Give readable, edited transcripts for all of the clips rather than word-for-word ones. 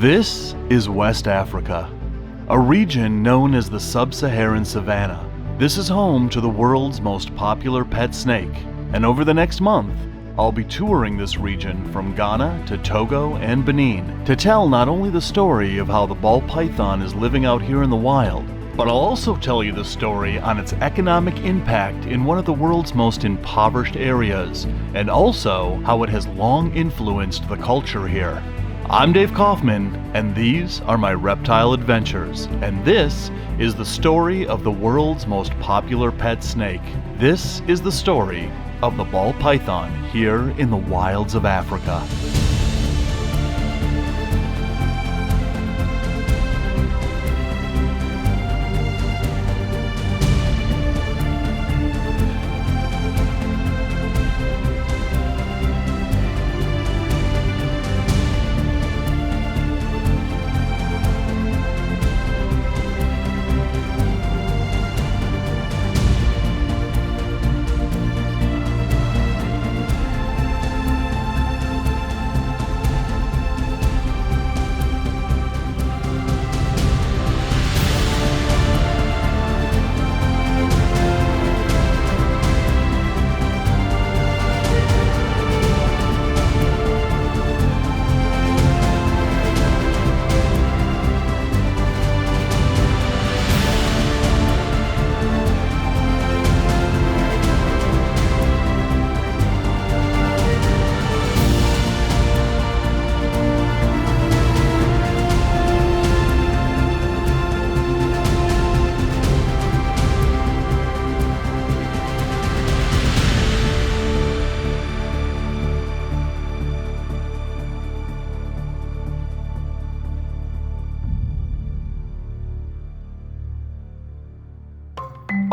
This is West Africa, a region known as the Sub-Saharan Savannah. This is home to the world's most popular pet snake, and over the next month, I'll be touring this region from Ghana to Togo and Benin to tell not only the story of how the ball python is living out here in the wild, but I'll also tell you the story on its economic impact in one of the world's most impoverished areas, and also how it has long influenced the culture here. I'm Dāv Kaufman, and these are my reptile adventures, and this is the story of the world's most popular pet snake. This is the story of the ball python here in the wilds of Africa.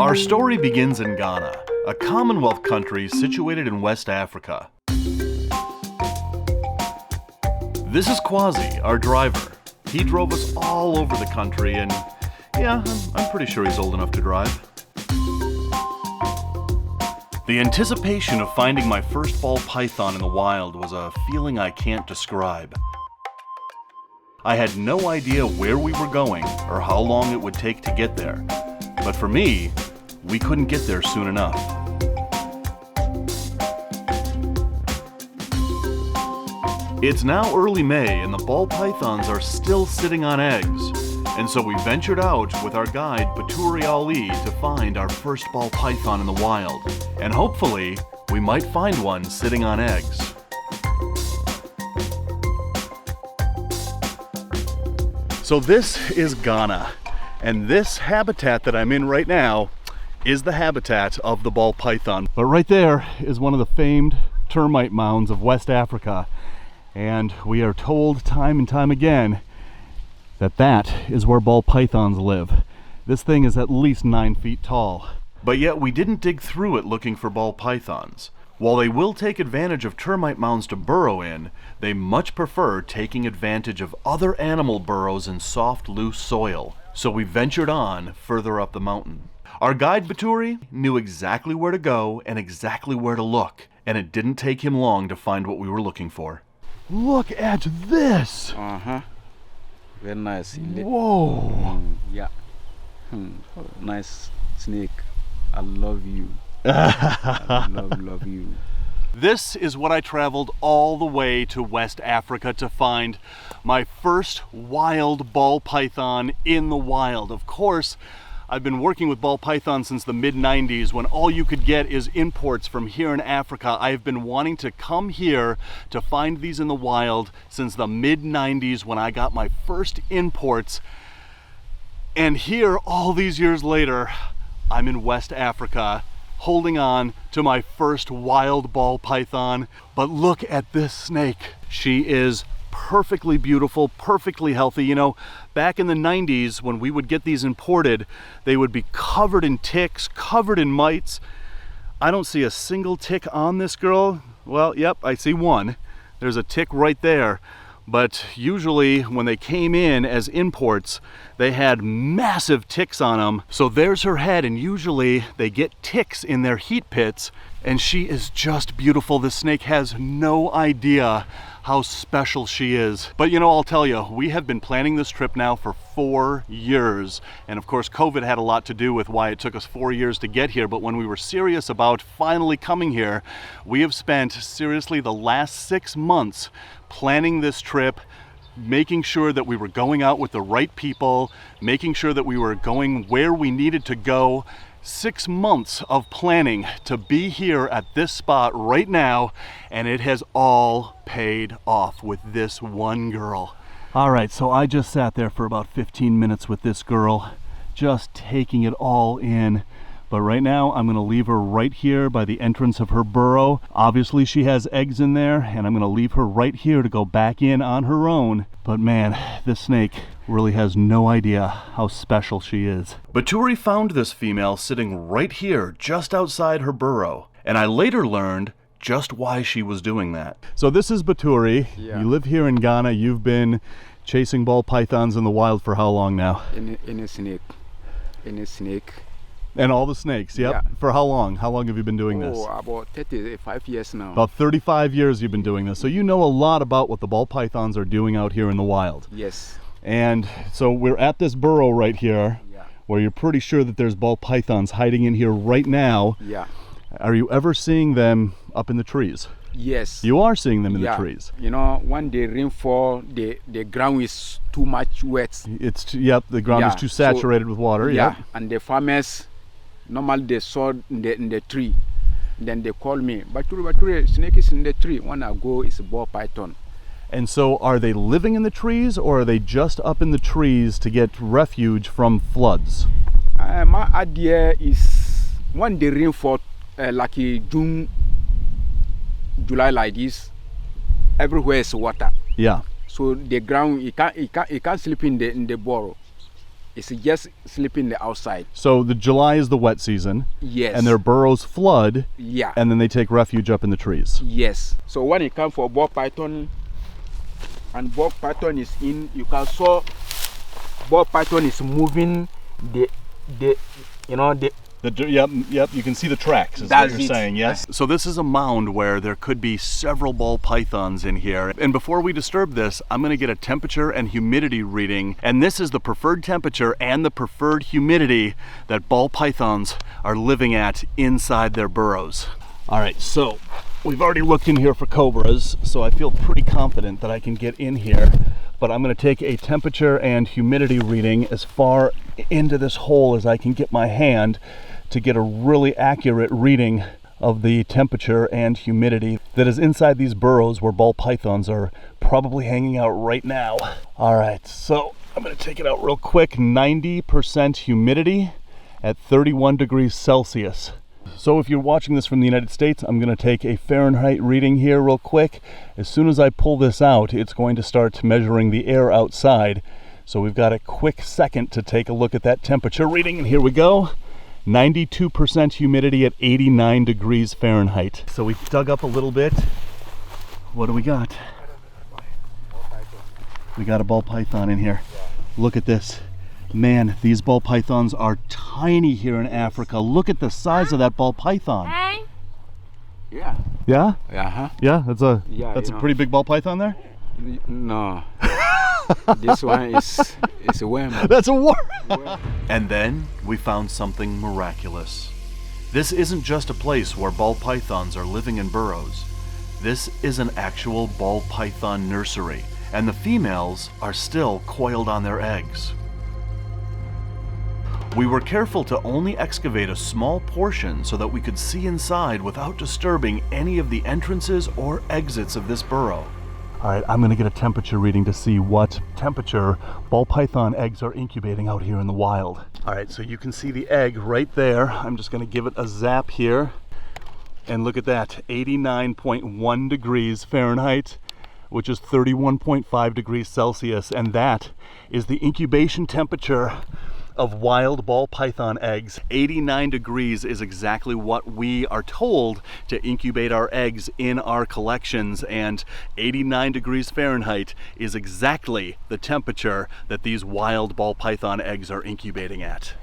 Our story begins in Ghana, a Commonwealth country situated in West Africa. This is Quasi, our driver. He drove us all over the country, and yeah, I'm pretty sure he's old enough to drive. The anticipation of finding my first ball python in the wild was a feeling I can't describe. I had no idea where we were going or how long it would take to get there, but for me, we couldn't get there soon enough. It's now early May and the ball pythons are still sitting on eggs, and so we ventured out with our guide Baturi Ali to find our first ball python in the wild, and hopefully we might find one sitting on eggs. So this is Ghana, and this habitat that I'm in right now is the habitat of the ball python. But right there is one of the famed termite mounds of West Africa, and we are told time and time again that that is where ball pythons live. This thing is at least 9 feet tall. But yet we didn't dig through it looking for ball pythons. While they will take advantage of termite mounds to burrow in, they much prefer taking advantage of other animal burrows in soft, loose soil. So we ventured on further up the mountain. Our guide Baturi knew exactly where to go and exactly where to look, and it didn't take him long to find what we were looking for. Look at this! Very nice. Whoa! Yeah. Nice snake. I love you. I love you. This is what I traveled all the way to West Africa to find. My first wild ball python in the wild. Of course, I've been working with ball pythons since the mid-90s when all you could get is imports from here in Africa. I have been wanting to come here to find these in the wild since the mid-90s when I got my first imports. And here, all these years later, I'm in West Africa holding on to my first wild ball python. But look at this snake. She is perfectly beautiful, perfectly healthy. You know, back in the 90s when we would get these imported, they would be covered in ticks, covered in mites. I don't see a single tick on this girl. Well, yep, I see one. There's a tick right there. But usually when they came in as imports, they had massive ticks on them. So there's her head, and usually they get ticks in their heat pits And she is just beautiful. This snake has no idea how special she is. But you know, I'll tell you, we have been planning this trip now for 4 years. And of course, COVID had a lot to do with why it took us 4 years to get here. But when we were serious about finally coming here, we have spent seriously the last 6 months planning this trip, making sure that we were going out with the right people, making sure that we were going where we needed to go. 6 months of planning to be here at this spot right now, and it has all paid off with this one girl. All right, so I just sat there for about 15 minutes with this girl, just taking it all in. But right now, I'm gonna leave her right here by the entrance of her burrow. Obviously, she has eggs in there, and I'm gonna leave her right here to go back in on her own. But man, this snake really has no idea how special she is. Baturi found this female sitting right here, just outside her burrow. And I later learned just why she was doing that. So this is Baturi. Yeah. You live here in Ghana. You've been chasing ball pythons in the wild for how long now? In a snake. And all the snakes, yep. Yeah. For how long? How long have you been doing this? Oh, about 35 years now. About 35 years you've been doing this. So you know a lot about what the ball pythons are doing out here in the wild. Yes. And so we're at this burrow right here, Yeah. where you're pretty sure that there's ball pythons hiding in here right now. Yeah. Are you ever seeing them up in the trees? Yes. You are seeing them in Yeah. the trees. You know, when the rainfall, the ground is too much wet. Yep, the ground is Yeah, too so- saturated with water. Yeah. Yep. And the farmers, normally they saw in the tree. Then they call me, Baturi, snake is in the tree. When I go, it's a ball python. And so are they living in the trees, or are they just up in the trees to get refuge from floods? My idea is when the rainfall, like June, July like this, everywhere is water. Yeah. So the ground, you can't sleep in the burrow. It's just sleeping the outside. So the July is the wet season. Yes. And their burrows flood. Yeah. And then they take refuge up in the trees. Yes. So when it comes for ball python, and ball python is in, you can saw ball python is moving the you know the. Yep, you can see the tracks, is That's what you're it. saying, yes? So this is a mound where there could be several ball pythons in here. And before we disturb this, I'm gonna get a temperature and humidity reading. And this is the preferred temperature and the preferred humidity that ball pythons are living at inside their burrows. All right, so we've already looked in here for cobras, so I feel pretty confident that I can get in here. But I'm gonna take a temperature and humidity reading as far into this hole as I can get my hand to get a really accurate reading of the temperature and humidity that is inside these burrows where ball pythons are probably hanging out right now. All right, so I'm gonna take it out real quick. 90% humidity at 31 degrees Celsius. So if you're watching this from the United States, I'm gonna take a Fahrenheit reading here real quick. As soon as I pull this out, it's going to start measuring the air outside. So we've got a quick second to take a look at that temperature reading, and here we go. 92% humidity at 89 degrees Fahrenheit. So we dug up a little bit. What do we got? We got a ball python in here. Look at this. Man, these ball pythons are tiny here in Africa. Look at the size of that ball python. Yeah. Yeah? Uh-huh. Yeah, that's a Yeah, you pretty big ball python there? No. This one is a worm. That's a worm. And then we found something miraculous. This isn't just a place where ball pythons are living in burrows. This is an actual ball python nursery, and the females are still coiled on their eggs. We were careful to only excavate a small portion so that we could see inside without disturbing any of the entrances or exits of this burrow. All right, I'm gonna get a temperature reading to see what temperature ball python eggs are incubating out here in the wild. All right, so you can see the egg right there. I'm just gonna give it a zap here. And look at that, 89.1 degrees Fahrenheit, which is 31.5 degrees Celsius. And that is the incubation temperature of wild ball python eggs. 89 degrees is exactly what we are told to incubate our eggs in our collections, and 89 degrees Fahrenheit is exactly the temperature that these wild ball python eggs are incubating at.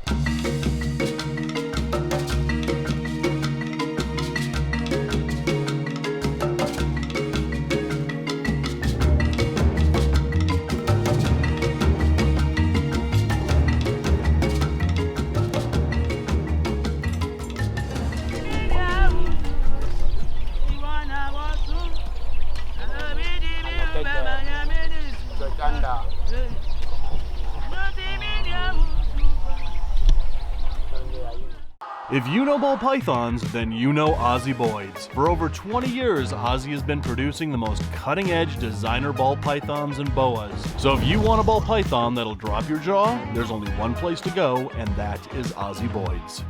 If you know ball pythons, then you know Ozzie Boyd's. For over 20 years, Ozzie has been producing the most cutting-edge designer ball pythons and boas. So if you want a ball python that'll drop your jaw, there's only one place to go, and that is Ozzie Boyd's.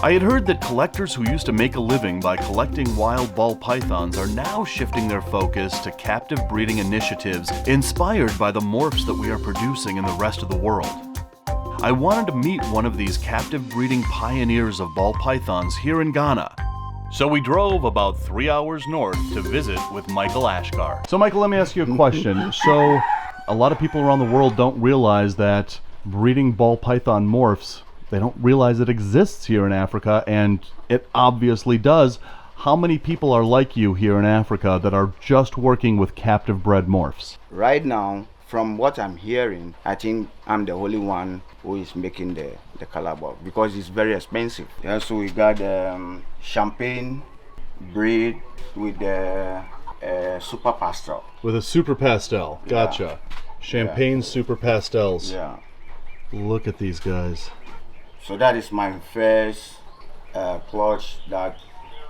I had heard that collectors who used to make a living by collecting wild ball pythons are now shifting their focus to captive breeding initiatives inspired by the morphs that we are producing in the rest of the world. I wanted to meet one of these captive breeding pioneers of ball pythons here in Ghana. So we drove about 3 hours north to visit with Michael Ashgar. So Michael, let me ask you a question. So a lot of people around the world don't realize that breeding ball python morphs, they don't realize it exists here in Africa, and it obviously does. How many people are like you here in Africa that are just working with captive bred morphs? Right now, from what I'm hearing, I think I'm the only one who is making the color ball because it's very expensive. Yeah, so we got champagne breed with the super pastel. With a super pastel, gotcha. Yeah. Champagne super pastels. Yeah. Look at these guys. So that is my first clutch that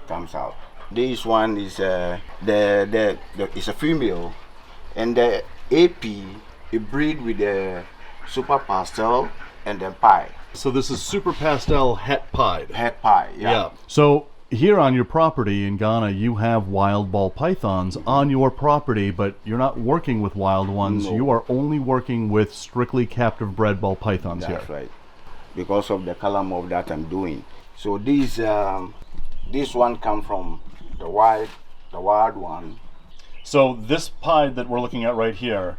comes out. This one is it's a female, and the AP it breed with the super pastel and then pie. So this is super pastel het pied. Het pie, yeah. So here on your property in Ghana, you have wild ball pythons on your property, but you're not working with wild ones. No. You are only working with strictly captive bred ball pythons here. That's right. Because of the color morph that I'm doing. So this one come from the wild one. So this pied that we're looking at right here,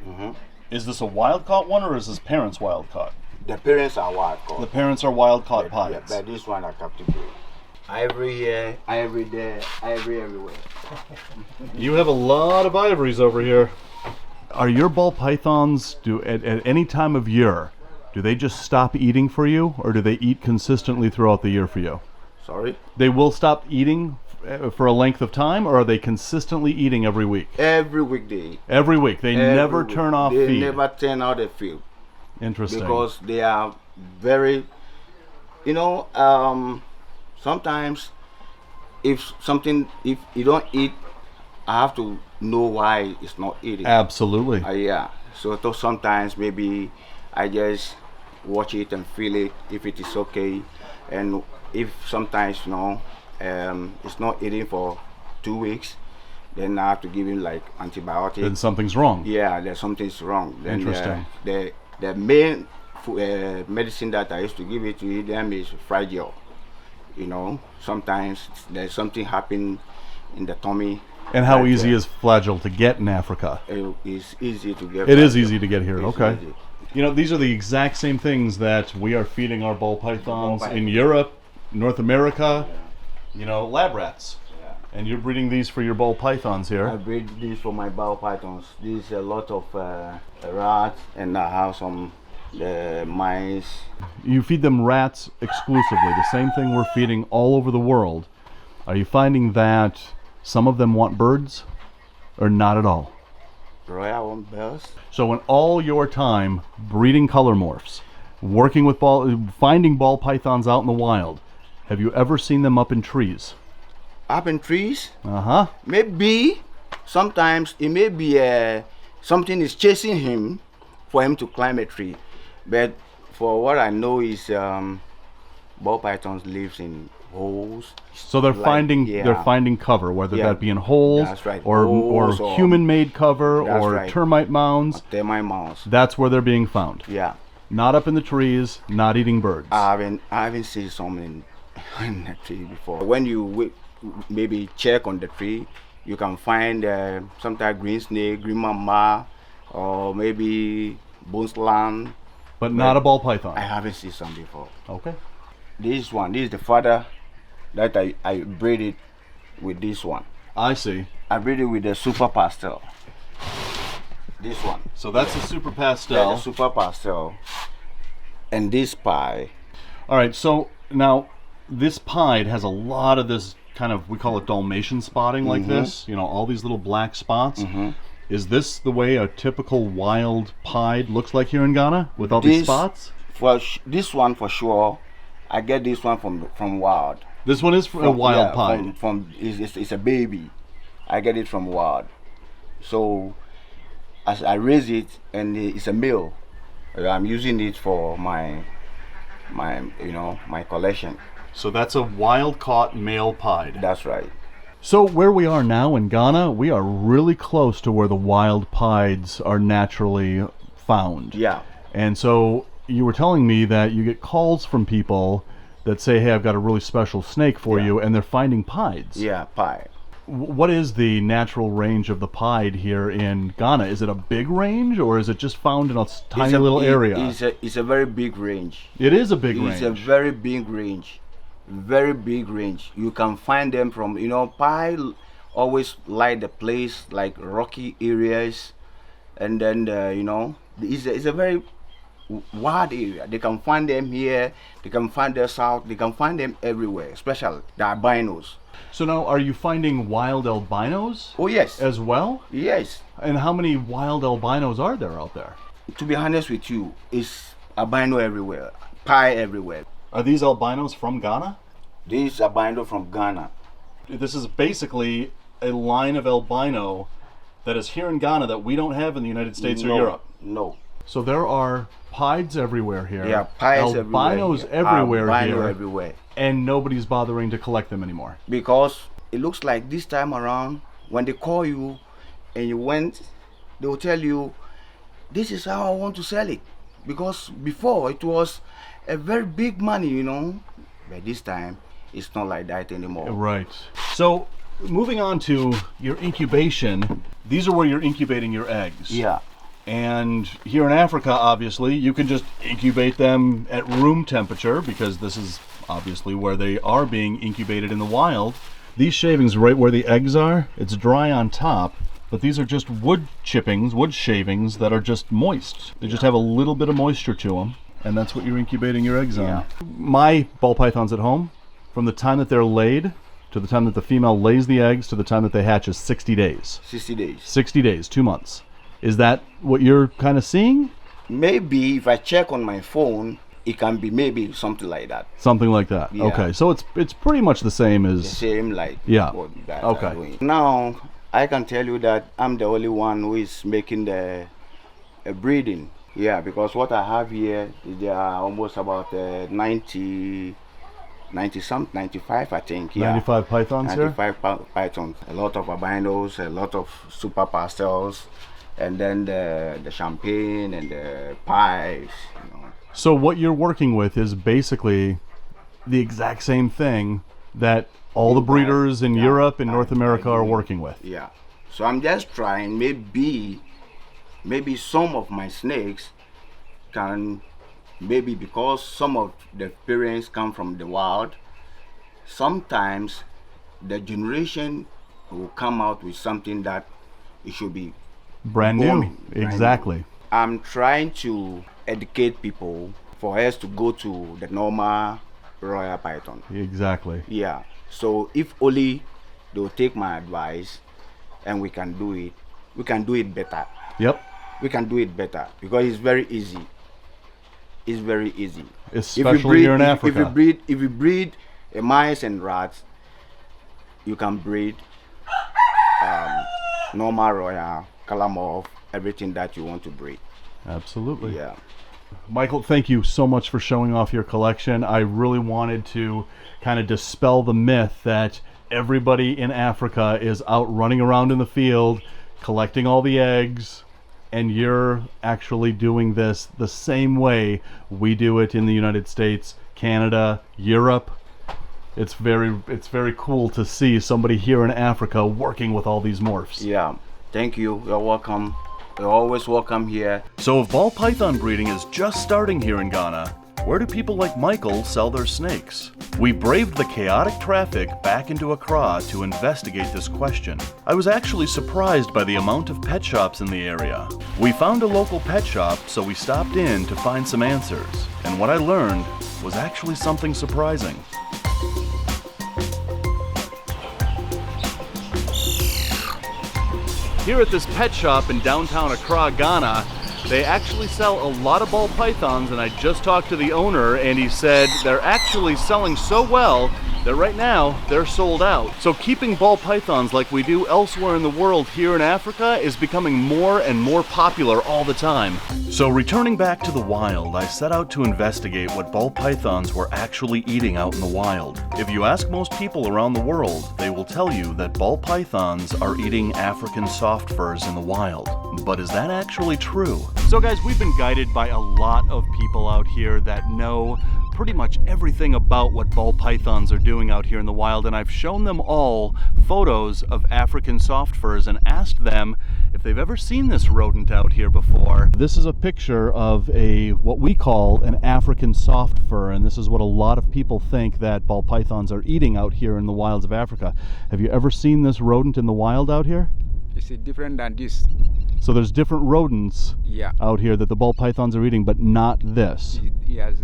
is this a wild caught one or is this parents wild caught? The parents are wild caught. The parents are wild caught pieds. Yeah, but this one are captive breed. Ivory here, ivory there, ivory everywhere. You have a lot of ivories over here. Are your ball pythons, at any time of year, do they just stop eating for you, or do they eat consistently throughout the year for you? Sorry? They will stop eating for a length of time, or are they consistently eating every week? Every week they eat. Every week. They never week. turn off They feed. never turn out the feed. Interesting. Because they are very, sometimes if you don't eat, I have to know why it's not eating. Absolutely. Yeah. So sometimes maybe I just watch it and feel it if it is okay, and if sometimes it's not eating for 2 weeks, then I have to give him like antibiotic. Then something's wrong. Yeah, there's something's wrong. Then Interesting. The main medicine that I used to give it to them is fragile. Sometimes there's something happen in the tummy. And how easy is flagell to get in Africa? It is easy to get. It is easy to get here. It's Okay. easy. These are the exact same things that we are feeding our ball pythons in Europe, North America, lab rats. Yeah. And you're breeding these for your ball pythons I here. breed these for my ball pythons. There's a lot of rats, and I have some mice. You feed them rats exclusively, the same thing we're feeding all over the world. Are you finding that some of them want birds, or not at all? Royal birds. So in all your time breeding color morphs, working with finding ball pythons out in the wild, have you ever seen them up in trees? Up in trees? Uh-huh. Maybe. Sometimes it may be something is chasing him for him to climb a tree. But for what I know is ball pythons lives in holes. So they're finding cover, whether that be in holes, That's right. or Holes or human-made cover, That's or right. termite mounds. termite mouse. That's where they're being found. Yeah. Not up in the trees, not eating birds. I haven't seen some in the tree before. When you maybe check on the tree, you can find sometimes green snake, green mamba, or maybe bonesland. But not a ball python. I haven't seen some before. Okay. This is the father that I breeded with this one. I see. I breed it with the super pastel. This one. So that's a super Yeah, pastel. the super pastel. And this pie. All right, so now this pied has a lot of this kind of, we call it Dalmatian spotting like this, all these little black spots. Is this the way a typical wild pied looks like here in Ghana with all these spots? For this one for sure, I get this one from wild. This one is a wild yeah, pied. It's a baby. I get it from wild. So as I raise it, and it's a male, I'm using it for my collection. So that's a wild caught male pied. That's right. So where we are now in Ghana, we are really close to where the wild pieds are naturally found. Yeah. And so you were telling me that you get calls from people that say, hey, I've got a really special snake for you, and they're finding pieds. Yeah, pied. What is the natural range of the pied here in Ghana? Is it a big range, or is it just found in a tiny little area? It's a very big range. It is a big range. It's a very big range. Very big range. You can find them from, pied always like the place like rocky areas, and then it's a very wide area. They can find them here, they can find them south, they can find them everywhere, especially the albinos. So now, are you finding wild albinos? Oh yes. As well? Yes. And how many wild albinos are there out there? To be honest with you, it's albino everywhere, pie everywhere. Are these albinos from Ghana? This albino from Ghana. This is basically a line of albino that is here in Ghana that we don't have in the United States or Europe. No. So there are pieds everywhere here. Yeah, pieds albinos everywhere. Albino here. Everywhere. And nobody's bothering to collect them anymore. Because it looks like this time around, when they call you and you went, they will tell you, this is how I want to sell it. Because before it was a very big money, But this time, it's not like that anymore. Right. So, moving on to your incubation, these are where you're incubating your eggs. Yeah. And here in Africa, obviously, you can just incubate them at room temperature, because this is obviously where they are being incubated in the wild. These shavings right where the eggs are, it's dry on top, but these are just wood shavings that are just moist. They just have a little bit of moisture to them, and that's what you're incubating your eggs on. My ball pythons at home, from the time that they're laid to the time that the female lays the eggs to the time that they hatch is 60 days. 60 days. 60 days, 2 months. Is that what you're kind of seeing? Maybe if I check on my phone, it can be maybe something like that. Something like that. Yeah. Okay, so it's pretty much the same as... The same like what that okay. are doing. Now, I can tell you that I'm the only one who is making the breeding. Yeah, because what I have here, there are almost about 90 some, 95 I think. Yeah. 95 pythons 95 pythons. A lot of albinos, a lot of super pastels, and then the champagne and the pies. So what you're working with is basically the exact same thing that all the breeders in Europe and North America are working with. Yeah. So I'm just trying, maybe some of my snakes can, maybe because some of the parents come from the wild, sometimes the generation will come out with something that it should be brand new. Exactly. I'm trying to educate people for us to go to the normal royal python. Exactly. Yeah. So if only they'll take my advice and we can do it better. Yep. We can do it better because it's very easy. It's very easy. Especially here in Africa. If you breed mice and rats, you can breed normal royal, calamorph, everything that you want to breed. Absolutely. Yeah. Michael, thank you so much for showing off your collection. I really wanted to kind of dispel the myth that everybody in Africa is out running around in the field collecting all the eggs, and you're actually doing this the same way we do it in the United States, Canada, Europe. It's very cool to see somebody here in Africa working with all these morphs. Yeah. Thank you. You're welcome. You're always welcome here. So if ball python breeding is just starting here in Ghana, where do people like Michael sell their snakes? We braved the chaotic traffic back into Accra to investigate this question. I was actually surprised by the amount of pet shops in the area. We found a local pet shop, so we stopped in to find some answers. And what I learned was actually something surprising. Here at this pet shop in downtown Accra, Ghana, They actually sell a lot of ball pythons, and I just talked to the owner and he said they're actually selling so well that right now they're sold out. So keeping ball pythons like we do elsewhere in the world here in Africa is becoming more and more popular all the time. So returning back to the wild, I set out to investigate what ball pythons were actually eating out in the wild. If you ask most people around the world, they will tell you that ball pythons are eating African soft furs in the wild. But is that actually true? So guys, we've been guided by a lot of people out here that know pretty much everything about what ball pythons are doing out here in the wild, and I've shown them all photos of African soft furs and asked them if they've ever seen this rodent out here before. This is a picture of what we call an African soft fur, and this is what a lot of people think that ball pythons are eating out here in the wilds of Africa. Have you ever seen this rodent in the wild out here? It's different than this. So there's different rodents out here that the ball pythons are eating, but not this. Yes,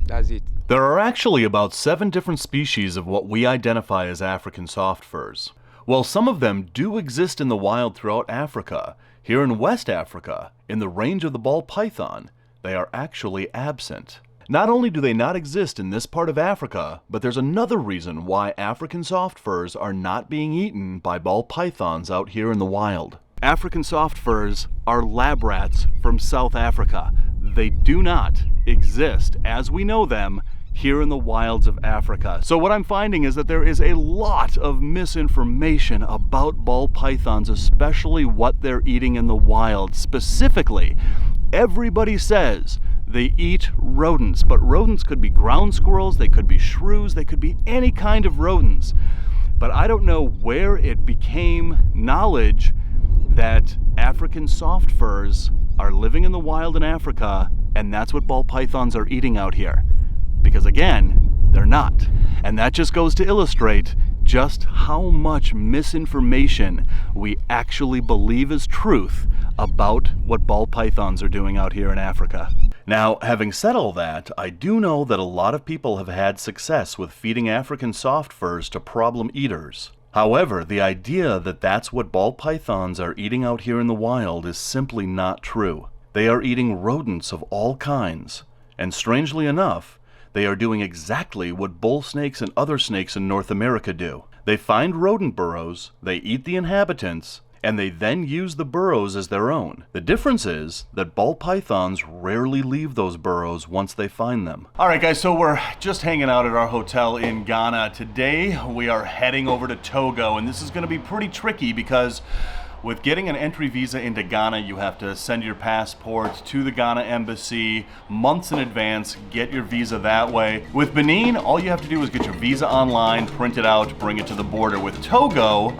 that's it. There are actually about 7 different species of what we identify as African soft furs. While some of them do exist in the wild throughout Africa, here in West Africa, in the range of the ball python, they are actually absent. Not only do they not exist in this part of Africa, but there's another reason why African soft furs are not being eaten by ball pythons out here in the wild. African soft furs are lab rats from South Africa. They do not exist, as we know them, here in the wilds of Africa. So what I'm finding is that there is a lot of misinformation about ball pythons, especially what they're eating in the wild. Specifically, everybody says they eat rodents, but rodents could be ground squirrels, they could be shrews, they could be any kind of rodents. But I don't know where it became knowledge that African soft furs are living in the wild in Africa, and that's what ball pythons are eating out here. Because again, they're not. And that just goes to illustrate just how much misinformation we actually believe is truth about what ball pythons are doing out here in Africa. Now, having said all that, I do know that a lot of people have had success with feeding African soft furs to problem eaters. However, the idea that that's what ball pythons are eating out here in the wild is simply not true. They are eating rodents of all kinds, and strangely enough, they are doing exactly what bull snakes and other snakes in North America do. They find rodent burrows, they eat the inhabitants, and they then use the burrows as their own. The difference is that ball pythons rarely leave those burrows once they find them. All right, guys, so we're just hanging out at our hotel in Ghana. Today, we are heading over to Togo, and this is gonna be pretty tricky because with getting an entry visa into Ghana, you have to send your passport to the Ghana embassy months in advance, get your visa that way. With Benin, all you have to do is get your visa online, print it out, bring it to the border. With Togo,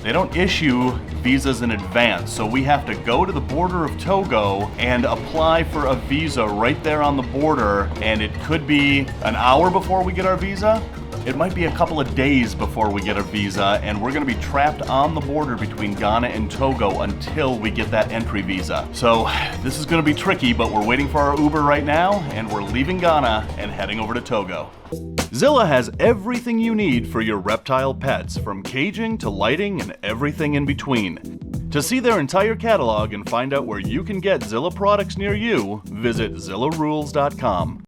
they don't issue visas in advance, so we have to go to the border of Togo and apply for a visa right there on the border, and it could be an hour before we get our visa. It might be a couple of days before we get a visa, and we're gonna be trapped on the border between Ghana and Togo until we get that entry visa. So this is gonna be tricky, but we're waiting for our Uber right now, and we're leaving Ghana and heading over to Togo. Zilla has everything you need for your reptile pets, from caging to lighting and everything in between. To see their entire catalog and find out where you can get Zilla products near you, visit zillarules.com.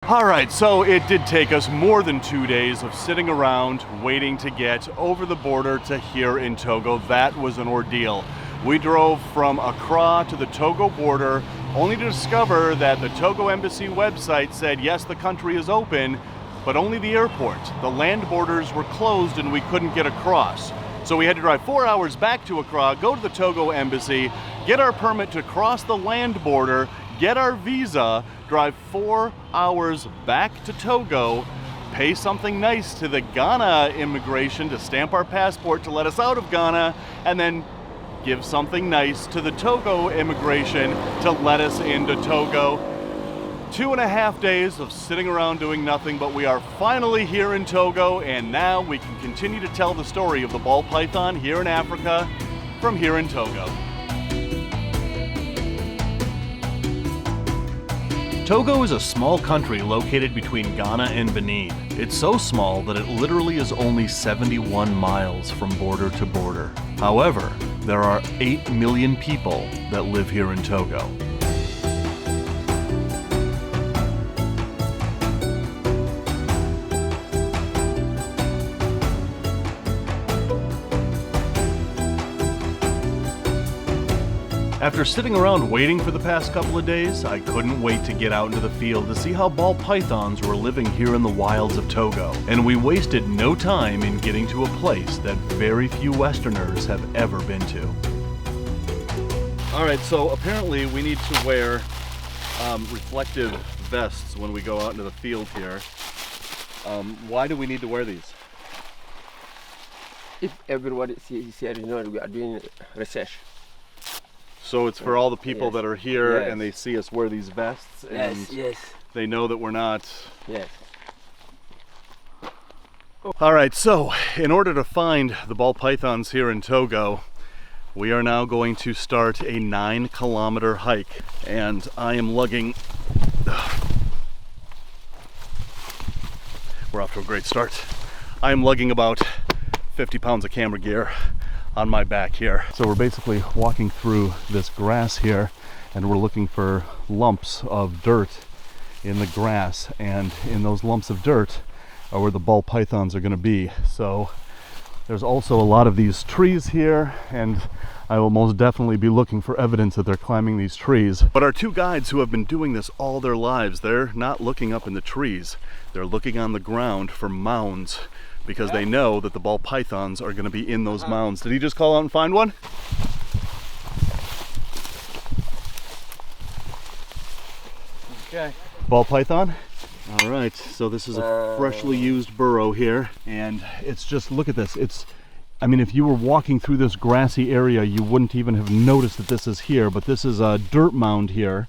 Alright, so it did take us more than 2 days of sitting around waiting to get over the border to here in Togo. That was an ordeal. We drove from Accra to the Togo border only to discover that the Togo embassy website said yes, the country is open, but only the airport. The land borders were closed and we couldn't get across. So we had to drive 4 hours back to Accra, go to the Togo embassy, get our permit to cross the land border, get our visa, drive 4 hours back to Togo, pay something nice to the Ghana immigration to stamp our passport to let us out of Ghana, and then give something nice to the Togo immigration to let us into Togo. 2.5 days of sitting around doing nothing, but we are finally here in Togo, and now we can continue to tell the story of the ball python here in Africa from here in Togo. Togo is a small country located between Ghana and Benin. It's so small that it literally is only 71 miles from border to border. However, there are 8 million people that live here in Togo. After sitting around waiting for the past couple of days, I couldn't wait to get out into the field to see how ball pythons were living here in the wilds of Togo. And we wasted no time in getting to a place that very few Westerners have ever been to. All right, so apparently we need to wear reflective vests when we go out into the field here. Why do we need to wear these? If everybody sees here, you know, we are doing research. So it's for all the people Yes. that are here Yes. and they see us wear these vests and Yes. they know that we're not. Yes. All right, so in order to find the ball pythons here in Togo, we are now going to start a 9-kilometer hike, and I am lugging. We're off to a great start. I am lugging about 50 pounds of camera gear on my back here. So we're basically walking through this grass here, and we're looking for lumps of dirt in the grass, and in those lumps of dirt are where the ball pythons are going to be. So there's also a lot of these trees here, and I will most definitely be looking for evidence that they're climbing these trees. But our two guides who have been doing this all their lives, they're not looking up in the trees. They're looking on the ground for mounds, because they know that the ball pythons are going to be in those mounds. Did he just call out and find one? Okay. Ball python? All right, so this is a freshly used burrow here, and it's just, look at this. I mean, if you were walking through this grassy area, you wouldn't even have noticed that this is here, but this is a dirt mound here,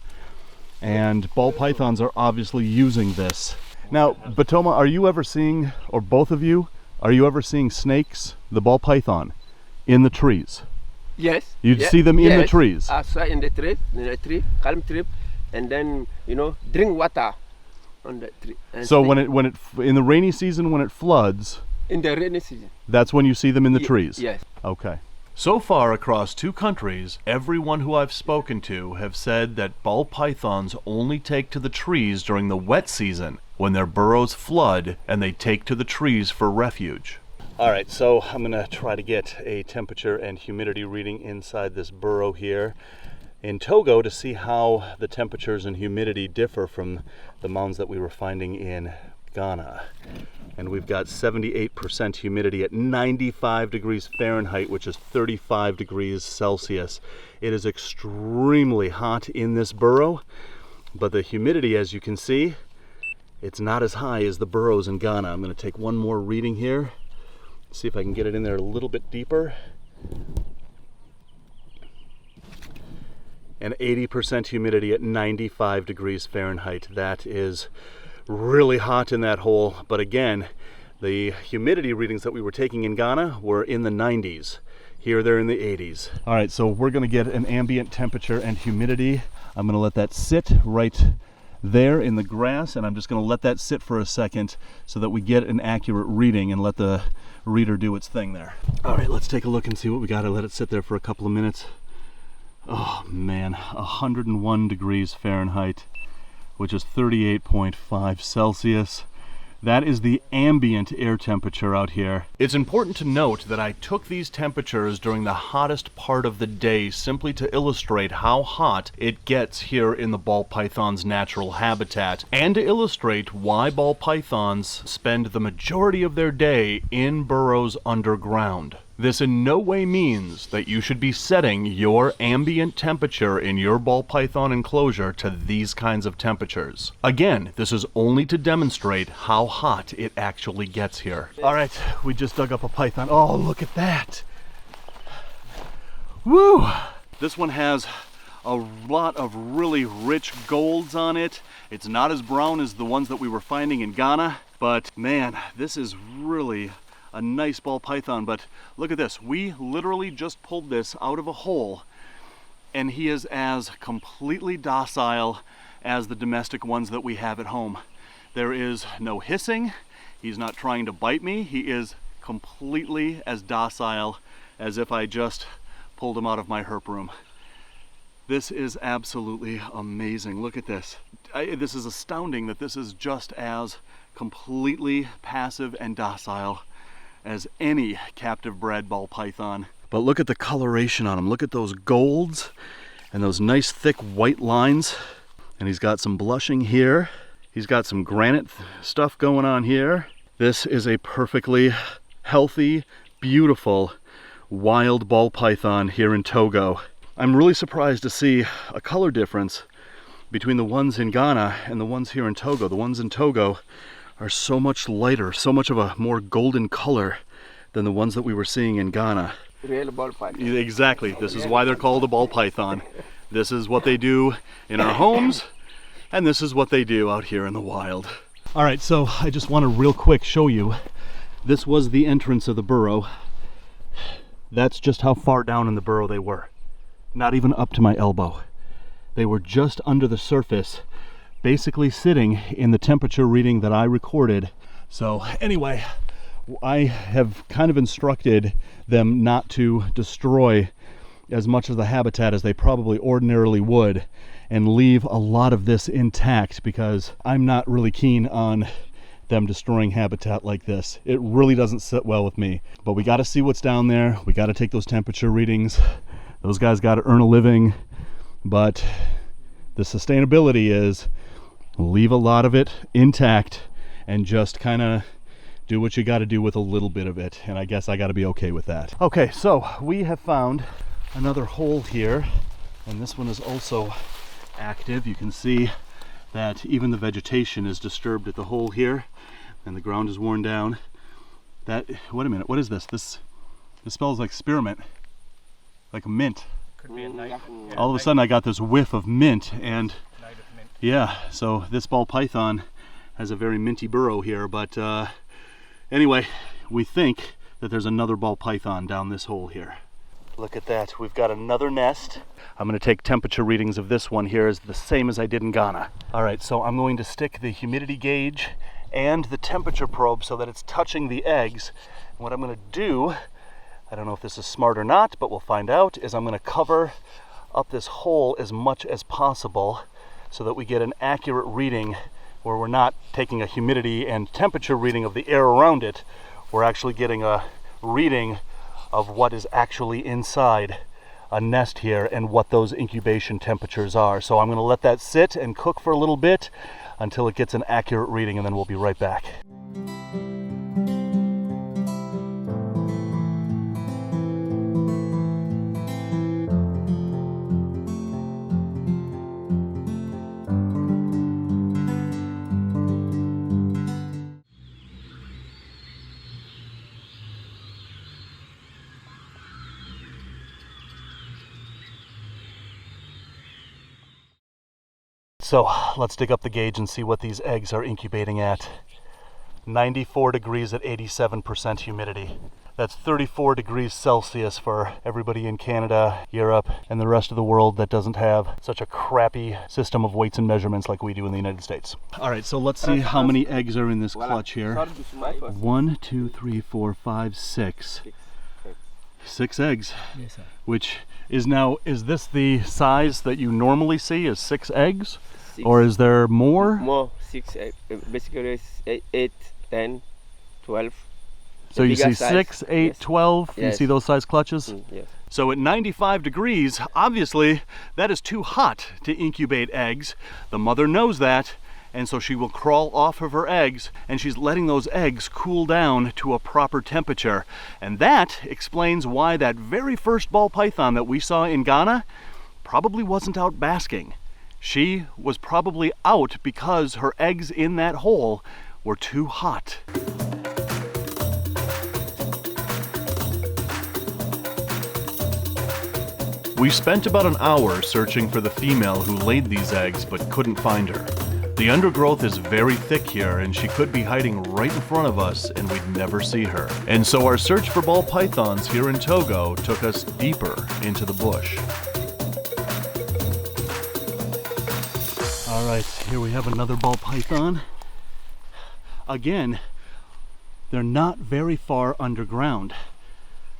and ball pythons are obviously using this. Now, Batoma, are you ever seeing, or both of you, are you ever seeing snakes, the ball python, in the trees? Yes. You see them in the trees? I saw in the tree, calm tree, and then, you know, drink water on the tree. So when it in the rainy season, when it floods, in the rainy season, that's when you see them in the trees? Yes. Okay. So far across 2 countries, everyone who I've spoken to have said that ball pythons only take to the trees during the wet season, when their burrows flood and they take to the trees for refuge. All right, so I'm gonna try to get a temperature and humidity reading inside this burrow here in Togo to see how the temperatures and humidity differ from the mounds that we were finding in Ghana. And we've got 78% humidity at 95 degrees Fahrenheit, which is 35 degrees Celsius. It is extremely hot in this burrow, but the humidity, as you can see, it's not as high as the burrows in Ghana. I'm going to take one more reading here, see if I can get it in there a little bit deeper. And 80% humidity at 95 degrees Fahrenheit. That is really hot in that hole, but again, the humidity readings that we were taking in Ghana were in the 90s. Here they're in the 80s. All right, so we're going to get an ambient temperature and humidity. I'm going to let that sit right there in the grass, and I'm just going to let that sit for a second so that we get an accurate reading and let the reader do its thing there. All right, let's take a look and see what we got. I let it sit there for a couple of minutes. Oh man, 101 degrees Fahrenheit, which is 38.5 Celsius. That is the ambient air temperature out here. It's important to note that I took these temperatures during the hottest part of the day simply to illustrate how hot it gets here in the ball python's natural habitat, and to illustrate why ball pythons spend the majority of their day in burrows underground. This in no way means that you should be setting your ambient temperature in your ball python enclosure to these kinds of temperatures. Again, this is only to demonstrate how hot it actually gets here. All right, we just dug up a python. Oh, look at that. Woo! This one has a lot of really rich golds on it. It's not as brown as the ones that we were finding in Ghana, but man, this is really a nice ball python. But look at this, we literally just pulled this out of a hole, and he is as completely docile as the domestic ones that we have at home. There is no hissing. He's not trying to bite me. He is completely as docile as if I just pulled him out of my herp room. This is absolutely amazing. Look at this. This is astounding that this is just as completely passive and docile as any captive bred ball python. But look at the coloration on him. Look at those golds and those nice thick white lines. And he's got some blushing here. He's got some granite stuff going on here. This is a perfectly healthy, beautiful, wild ball python here in Togo. I'm really surprised to see a color difference between the ones in Ghana and the ones here in Togo. The ones in Togo are so much lighter, so much of a more golden color than the ones that we were seeing in Ghana. Real ball python. Exactly. This is why they're called a ball python. This is what they do in our homes, and this is what they do out here in the wild. All right, so I just want to real quick show you. This was the entrance of the burrow. That's just how far down in the burrow they were. Not even up to my elbow. They were just under the surface, basically sitting in the temperature reading that I recorded. So anyway, I have kind of instructed them not to destroy as much of the habitat as they probably ordinarily would and leave a lot of this intact, because I'm not really keen on them destroying habitat like this. It really doesn't sit well with me. But we got to see what's down there. We got to take those temperature readings. Those guys got to earn a living, but the sustainability is leave a lot of it intact and just kind of do what you got to do with a little bit of it. And I guess I got to be okay with that. Okay, so we have found another hole here, and this one is also active. You can see that even the vegetation is disturbed at the hole here, and the ground is worn down. That, wait a minute, what is this? This smells like spearmint. Like a mint. Could be a knife. All of a sudden I got this whiff of mint, and yeah, so this ball python has a very minty burrow here. But anyway, we think that there's another ball python down this hole here. Look at that, we've got another nest. I'm going to take temperature readings of this one here, is the same as I did in Ghana. All right, so I'm going to stick the humidity gauge and the temperature probe so that it's touching the eggs. And what I'm going to do, I don't know if this is smart or not, but we'll find out, is I'm going to cover up this hole as much as possible so that we get an accurate reading where we're not taking a humidity and temperature reading of the air around it. We're actually getting a reading of what is actually inside a nest here and what those incubation temperatures are. So I'm going to let that sit and cook for a little bit until it gets an accurate reading, and then we'll be right back. So let's dig up the gauge and see what these eggs are incubating at. 94 degrees at 87% humidity. That's 34 degrees Celsius for everybody in Canada, Europe, and the rest of the world that doesn't have such a crappy system of weights and measurements like we do in the United States. All right, so let's see how many eggs are in this clutch here. 1, 2, 3, 4, 5, 6. 6 eggs. Yes, sir. Which is now, is this the size that you normally see, is 6 eggs? 6. Or is there more? More, 6, basically 8, 10, 12. So you see 6, 8, yes. 12, Yes. you see those size clutches? Yes. So at 95 degrees, obviously that is too hot to incubate eggs. The mother knows that, and so she will crawl off of her eggs, and she's letting those eggs cool down to a proper temperature. And that explains why that very first ball python that we saw in Ghana probably wasn't out basking. She was probably out because her eggs in that hole were too hot. We spent about an hour searching for the female who laid these eggs but couldn't find her. The undergrowth is very thick here, and she could be hiding right in front of us and we'd never see her. And so our search for ball pythons here in Togo took us deeper into the bush. All All right, here we have another ball python. Again, they're not very far underground,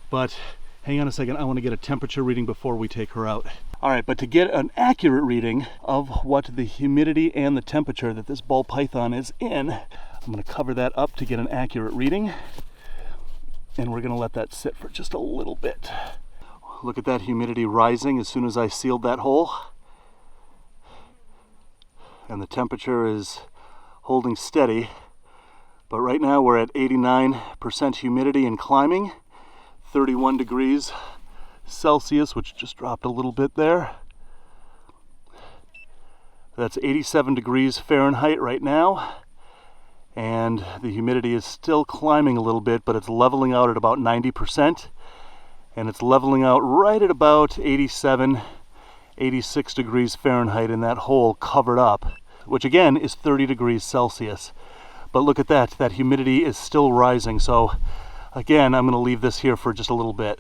but hang on a second, I want to get a temperature reading before we take her out. All right, but to get an accurate reading of what the humidity and the temperature that this ball python is in, I'm going to cover that up to get an accurate reading, and we're going to let that sit for just a little bit. Look at that humidity rising as soon as I sealed that hole. And the temperature is holding steady. But right now we're at 89% humidity and climbing, 31 degrees Celsius, which just dropped a little bit there. That's 87 degrees Fahrenheit right now. And the humidity is still climbing a little bit, but it's leveling out at about 90%. And it's leveling out right at about 87, 86 degrees Fahrenheit in that hole covered up, which again is 30 degrees Celsius. But look at that, that humidity is still rising. So again, I'm gonna leave this here for just a little bit.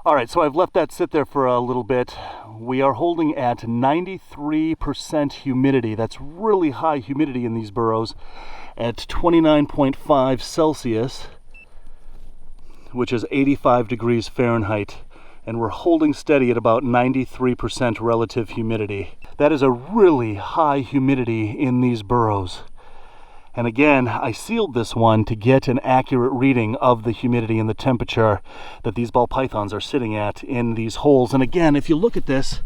All right, so I've left that sit there for a little bit. We are holding at 93% humidity. That's really high humidity in these burrows at 29.5 Celsius, which is 85 degrees Fahrenheit. And we're holding steady at about 93% relative humidity. That is a really high humidity in these burrows. And again, I sealed this one to get an accurate reading of the humidity and the temperature that these ball pythons are sitting at in these holes. And again, if you look at this,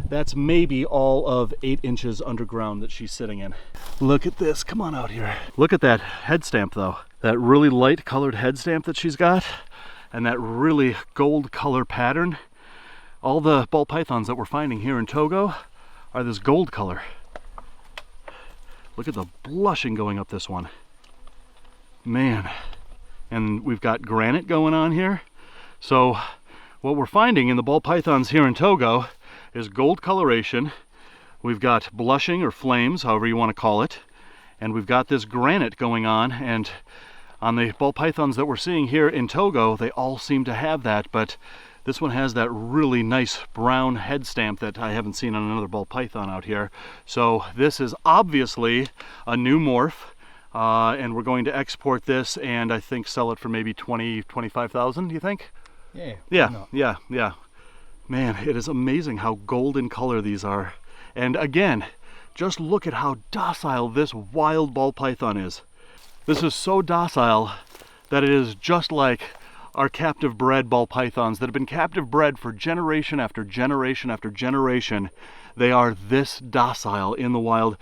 that's maybe all of 8 inches underground that she's sitting in. Look at this, come on out here. Look at that head stamp though. That really light colored head stamp that she's got, and that really gold color pattern. All the ball pythons that we're finding here in Togo are this gold color. Look at the blushing going up this one. Man. And we've got granite going on here. So what we're finding in the ball pythons here in Togo is gold coloration. We've got blushing or flames, however you want to call it. And we've got this granite going on. And on the ball pythons that we're seeing here in Togo, they all seem to have that. But this one has that really nice brown head stamp that I haven't seen on another ball python out here. So this is obviously a new morph, and we're going to export this and I think sell it for maybe 25,000, do you think? Yeah. Man, it is amazing how golden color these are. And again, just look at how docile this wild ball python is. This is so docile that it is just like our captive bred ball pythons that have been captive bred for generation after generation after generation. They are this docile in the wild.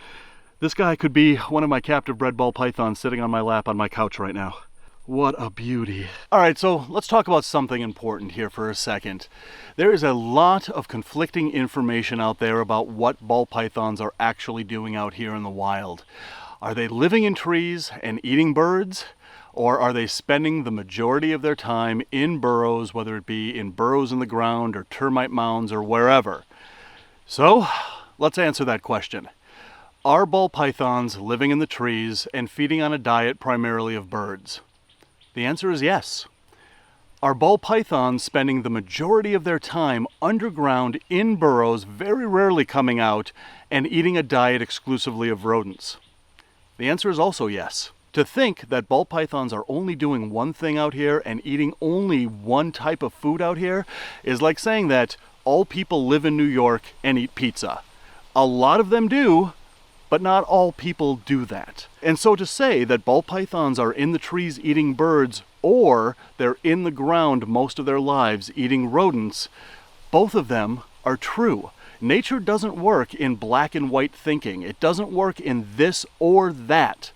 This guy could be one of my captive bred ball pythons sitting on my lap on my couch right now. What a beauty. All right, so let's talk about something important here for a second. There is a lot of conflicting information out there about what ball pythons are actually doing out here in the wild. Are they living in trees and eating birds? Or are they spending the majority of their time in burrows, whether it be in burrows in the ground or termite mounds or wherever? So let's answer that question. Are ball pythons living in the trees and feeding on a diet primarily of birds? The answer is yes. Are ball pythons spending the majority of their time underground in burrows, very rarely coming out, and eating a diet exclusively of rodents? The answer is also yes. To think that ball pythons are only doing one thing out here and eating only one type of food out here is like saying that all people live in New York and eat pizza. A lot of them do, but not all people do that. And so to say that ball pythons are in the trees eating birds or they're in the ground most of their lives eating rodents, both of them are true. Nature doesn't work in black and white thinking. It doesn't work in this or that.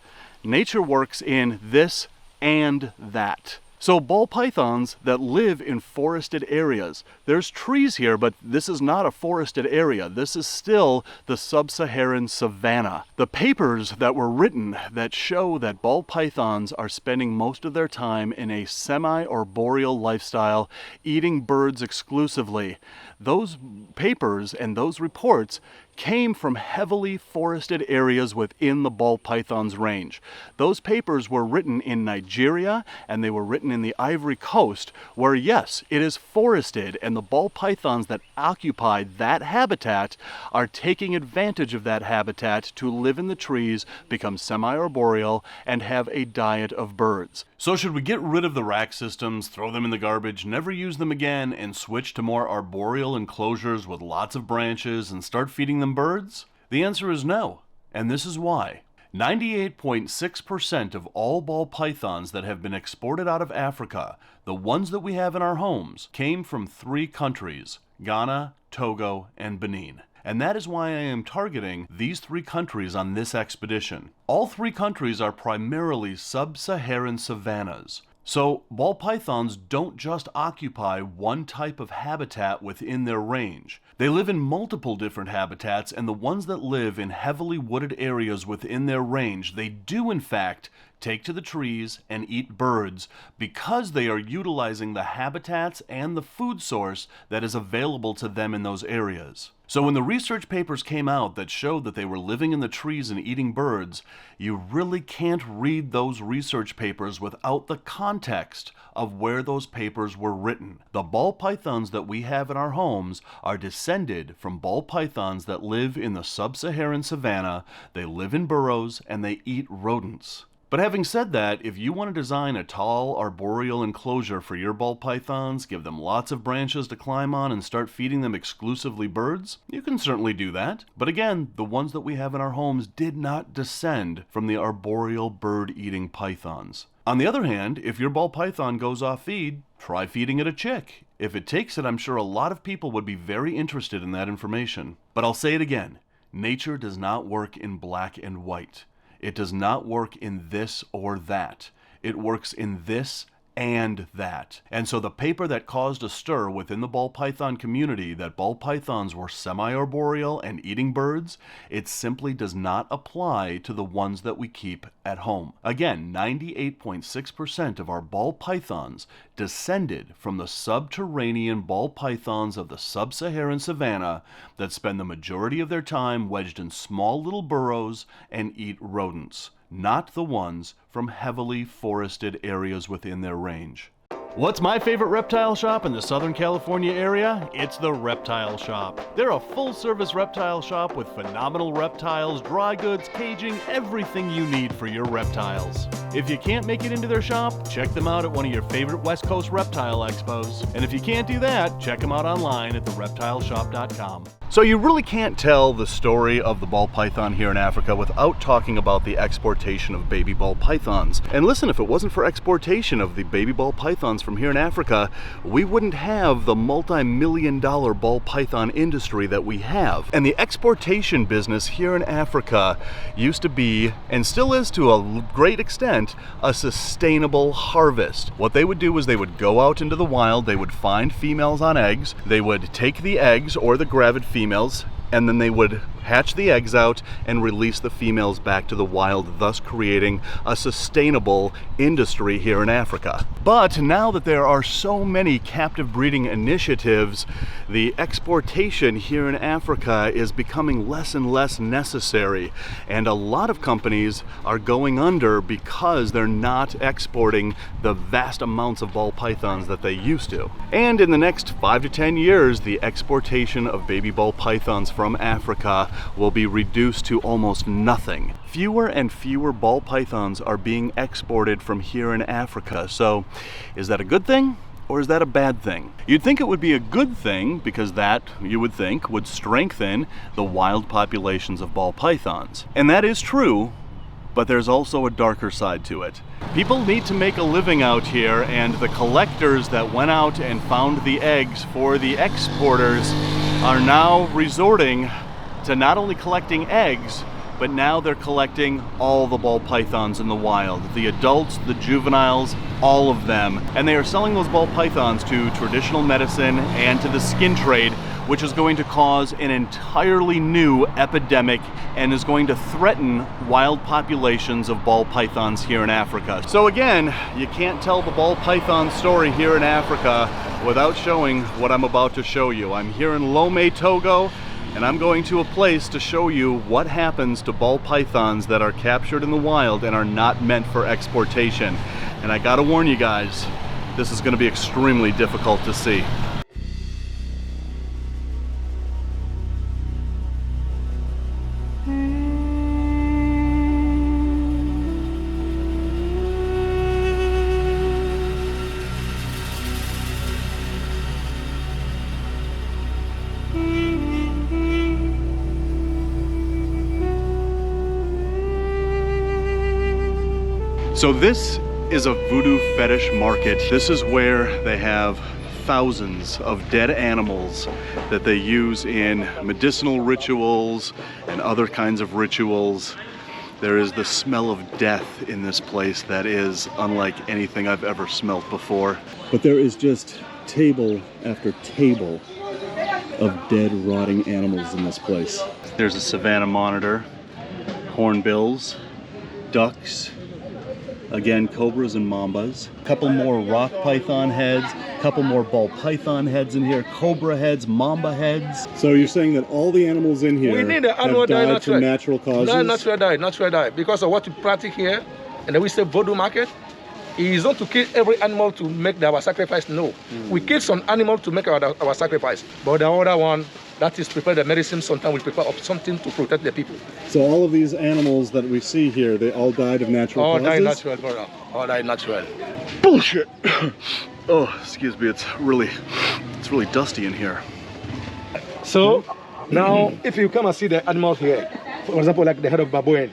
Nature works in this and that. So ball pythons that live in forested areas, there's trees here, but this is not a forested area. This is still the sub-Saharan savanna. The papers that were written that show that ball pythons are spending most of their time in a semi-arboreal lifestyle, eating birds exclusively, those papers and those reports came from heavily forested areas within the ball python's range. Those papers were written in Nigeria and they were written in the Ivory Coast, where yes, it is forested, and the ball pythons that occupy that habitat are taking advantage of that habitat to live in the trees, become semi-arboreal, and have a diet of birds. So should we get rid of the rack systems, throw them in the garbage, never use them again, and switch to more arboreal enclosures with lots of branches and start feeding them birds? The answer is no, and this is why. 98.6% of all ball pythons that have been exported out of Africa, the ones that we have in our homes, came from 3 countries, Ghana, Togo, and Benin. And that is why I am targeting these 3 countries on this expedition. All 3 countries are primarily sub-Saharan savannas. So ball pythons don't just occupy one type of habitat within their range. They live in multiple different habitats, and the ones that live in heavily wooded areas within their range, they do in fact take to the trees and eat birds because they are utilizing the habitats and the food source that is available to them in those areas. So when the research papers came out that showed that they were living in the trees and eating birds, you really can't read those research papers without the context of where those papers were written. The ball pythons that we have in our homes are descended from ball pythons that live in the sub-Saharan savanna. They live in burrows and they eat rodents. But having said that, if you want to design a tall arboreal enclosure for your ball pythons, give them lots of branches to climb on, and start feeding them exclusively birds, you can certainly do that. But again, the ones that we have in our homes did not descend from the arboreal bird-eating pythons. On the other hand, if your ball python goes off feed, try feeding it a chick. If it takes it, I'm sure a lot of people would be very interested in that information. But I'll say it again, nature does not work in black and white. It does not work in this or that. It works in this and that. And so the paper that caused a stir within the ball python community that ball pythons were semi-arboreal and eating birds, it simply does not apply to the ones that we keep at home. Again, 98.6% of our ball pythons descended from the subterranean ball pythons of the sub-Saharan savanna that spend the majority of their time wedged in small little burrows and eat rodents, not the ones from heavily forested areas within their range. What's my favorite reptile shop in the Southern California area? It's the Reptile Shop. They're a full-service reptile shop with phenomenal reptiles, dry goods, caging, everything you need for your reptiles. If you can't make it into their shop, check them out at one of your favorite West Coast reptile expos. And if you can't do that, check them out online at thereptileshop.com. So you really can't tell the story of the ball python here in Africa without talking about the exportation of baby ball pythons. And listen, if it wasn't for exportation of the baby ball pythons from here in Africa, we wouldn't have the multi-million-dollar ball python industry that we have. And the exportation business here in Africa used to be, and still is to a great extent, a sustainable harvest. What they would do is they would go out into the wild, they would find females on eggs, they would take the eggs or the gravid females, and then they would hatch the eggs out and release the females back to the wild, thus creating a sustainable industry here in Africa. But now that there are so many captive breeding initiatives, the exportation here in Africa is becoming less and less necessary, and a lot of companies are going under because they're not exporting the vast amounts of ball pythons that they used to. And in the next 5 to 10 years, the exportation of baby ball pythons from Africa will be reduced to almost nothing. Fewer and fewer ball pythons are being exported from here in Africa. So is that a good thing or is that a bad thing? You'd think it would be a good thing because that, you would think, would strengthen the wild populations of ball pythons. And that is true, but there's also a darker side to it. People need to make a living out here, and the collectors that went out and found the eggs for the exporters are now resorting to not only collecting eggs, but now they're collecting all the ball pythons in the wild. The adults, the juveniles, all of them. And they are selling those ball pythons to traditional medicine and to the skin trade, which is going to cause an entirely new epidemic and is going to threaten wild populations of ball pythons here in Africa. So again, you can't tell the ball python story here in Africa without showing what I'm about to show you. I'm here in Lomé, Togo, and I'm going to a place to show you what happens to ball pythons that are captured in the wild and are not meant for exportation. And I gotta warn you guys, this is gonna be extremely difficult to see. So this is a voodoo fetish market. This is where they have thousands of dead animals that they use in medicinal rituals and other kinds of rituals. There is the smell of death in this place that is unlike anything I've ever smelt before. But there is just table after table of dead, rotting animals in this place. There's a savanna monitor, hornbills, ducks, again, cobras and mambas. A couple more rock python heads, a couple more ball python heads in here, cobra heads, mamba heads. So you're saying that all the animals in here have died from natural causes? No, natural die. Because of what we practice here, and then we say voodoo market, is not to kill every animal to make our sacrifice, no. We kill some animal to make our sacrifice, but the other one, that is prepare the medicine, sometimes we prepare something to protect the people. So all of these animals that we see here, they all died of natural causes? All died natural, brother. All died natural. Bullshit! Oh, excuse me, it's really dusty in here. So, now, if you come and see the animal here, for example, like the head of baboon,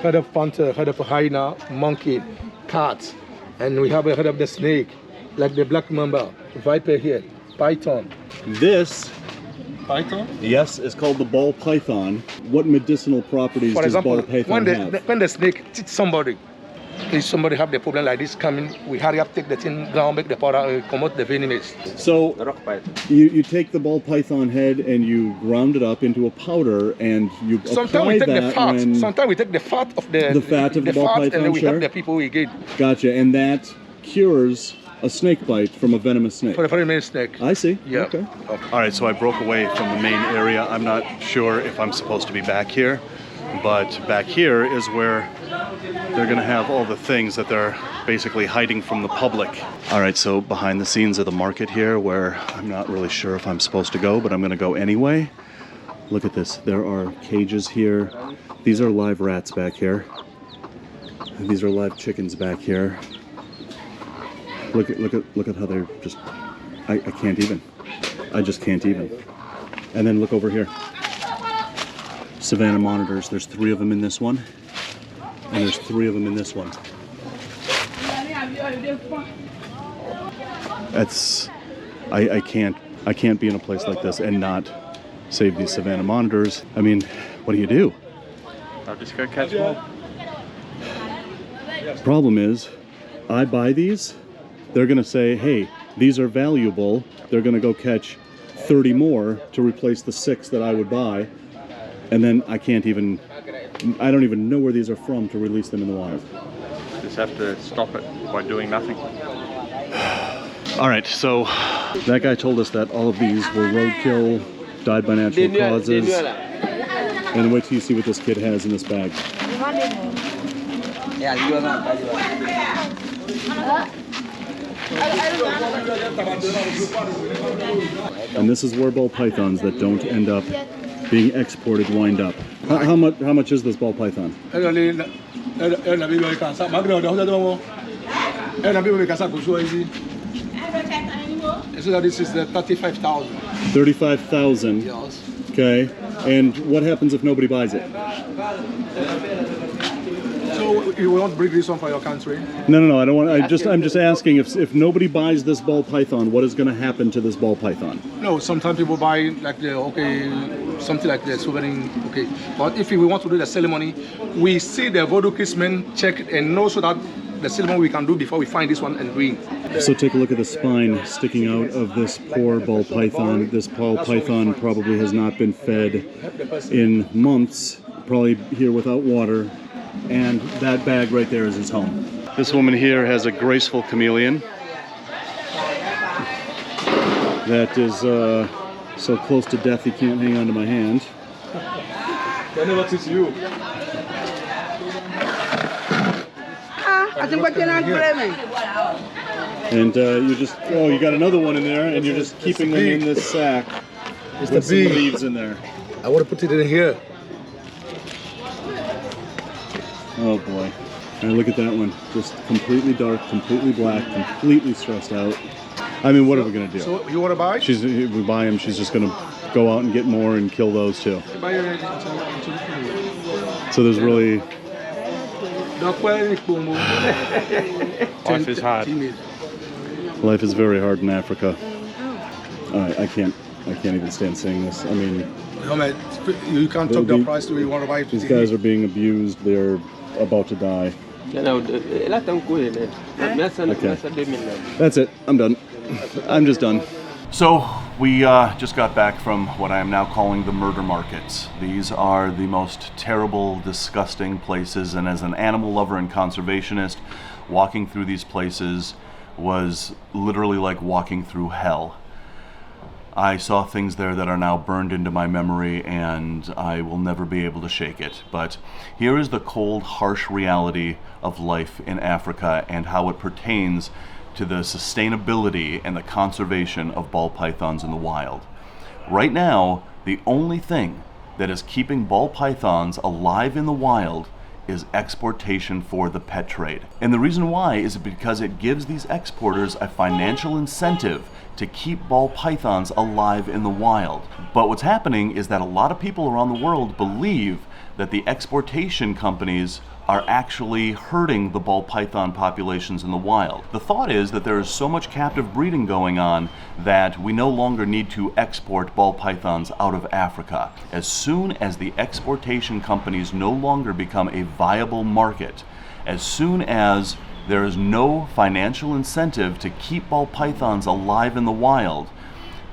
head of panther, head of hyena, monkey, cat, and we have a head of the snake, like the black mamba, viper here, python. This Python? Yes, it's called the ball python. What medicinal properties does ball python have? When the snake teach somebody, if somebody have the problem like this coming, we hurry up, take the thing down, make the powder, come out the venomous. So you take the ball python head and you ground it up into a powder and you apply that when... Sometimes we take the fat of the fat of the ball python, and then we help the people we get. Gotcha, and that cures a snake bite from a venomous snake. For a venomous snake. I see. Yeah. Okay. All right, so I broke away from the main area. I'm not sure if I'm supposed to be back here, but back here is where they're gonna have all the things that they're basically hiding from the public. All right, so behind the scenes of the market here, where I'm not really sure if I'm supposed to go, but I'm gonna go anyway. Look at this. There are cages here. These are live rats back here. These are live chickens back here. Look at how they're just, I can't even. I just can't even. And then look over here. Savanna monitors. There's 3 of them in this one. And there's 3 of them in this one. That's, I can't be in a place like this and not save these savanna monitors. I mean, what do? I'll just go catch more. Problem is, I buy these, they're gonna say, hey, these are valuable. They're gonna go catch 30 more to replace the 6 that I would buy. And then I don't even know where these are from to release them in the wild. Just have to stop it by doing nothing. All right, so that guy told us that all of these were roadkill, died by natural causes. And wait till you see what this kid has in this bag. And this is where ball pythons that don't end up being exported wind up. How much is this ball python? So this is the 35,000. 35,000. Yes. Okay. And what happens if nobody buys it? So you won't bring this one for your country? No. I don't want. I'm just asking if nobody buys this ball python, what is going to happen to this ball python? No. Sometimes people buy like something like the souvenir. Okay. But if we want to do the ceremony, we see the voodoo kismen check it and know so that the ceremony we can do before we find this one and doing. So take a look at the spine sticking out of this poor ball python. This ball python probably has not been fed in months, probably here without water, and that bag right there is his home. This woman here has a graceful chameleon that is So close to death he can't hang on to my hand. I never teach you. And you just, oh, you got another one in there, and you're just keeping them in this sack It's with the some bee. leaves in there. I want to put it in here. Oh boy. And look at that one. Just completely dark, completely black, completely stressed out. I mean, what are we going to do? So you want to buy? If we buy them, she's just going to go out and get more and kill those too. So there's really... Life is hard. Life is very hard in Africa. I can't even stand saying this. I mean, You can't talk the price to you want to buy it. these guys are being abused. They're about to die. Okay. That's it. I'm done. I'm just done. So we just got back from what I am now calling the murder markets. These are the most terrible, disgusting places, and as an animal lover and conservationist, walking through these places was literally like walking through hell. I saw things there that are now burned into my memory, and I will never be able to shake it. But here is the cold, harsh reality of life in Africa and how it pertains to the sustainability and the conservation of ball pythons in the wild. Right now, the only thing that is keeping ball pythons alive in the wild is exportation for the pet trade. And the reason why is because it gives these exporters a financial incentive to keep ball pythons alive in the wild. But what's happening is that a lot of people around the world believe that the exportation companies are actually hurting the ball python populations in the wild. The thought is that there is so much captive breeding going on that we no longer need to export ball pythons out of Africa. As soon as the exportation companies no longer become a viable market, as soon as there is no financial incentive to keep ball pythons alive in the wild,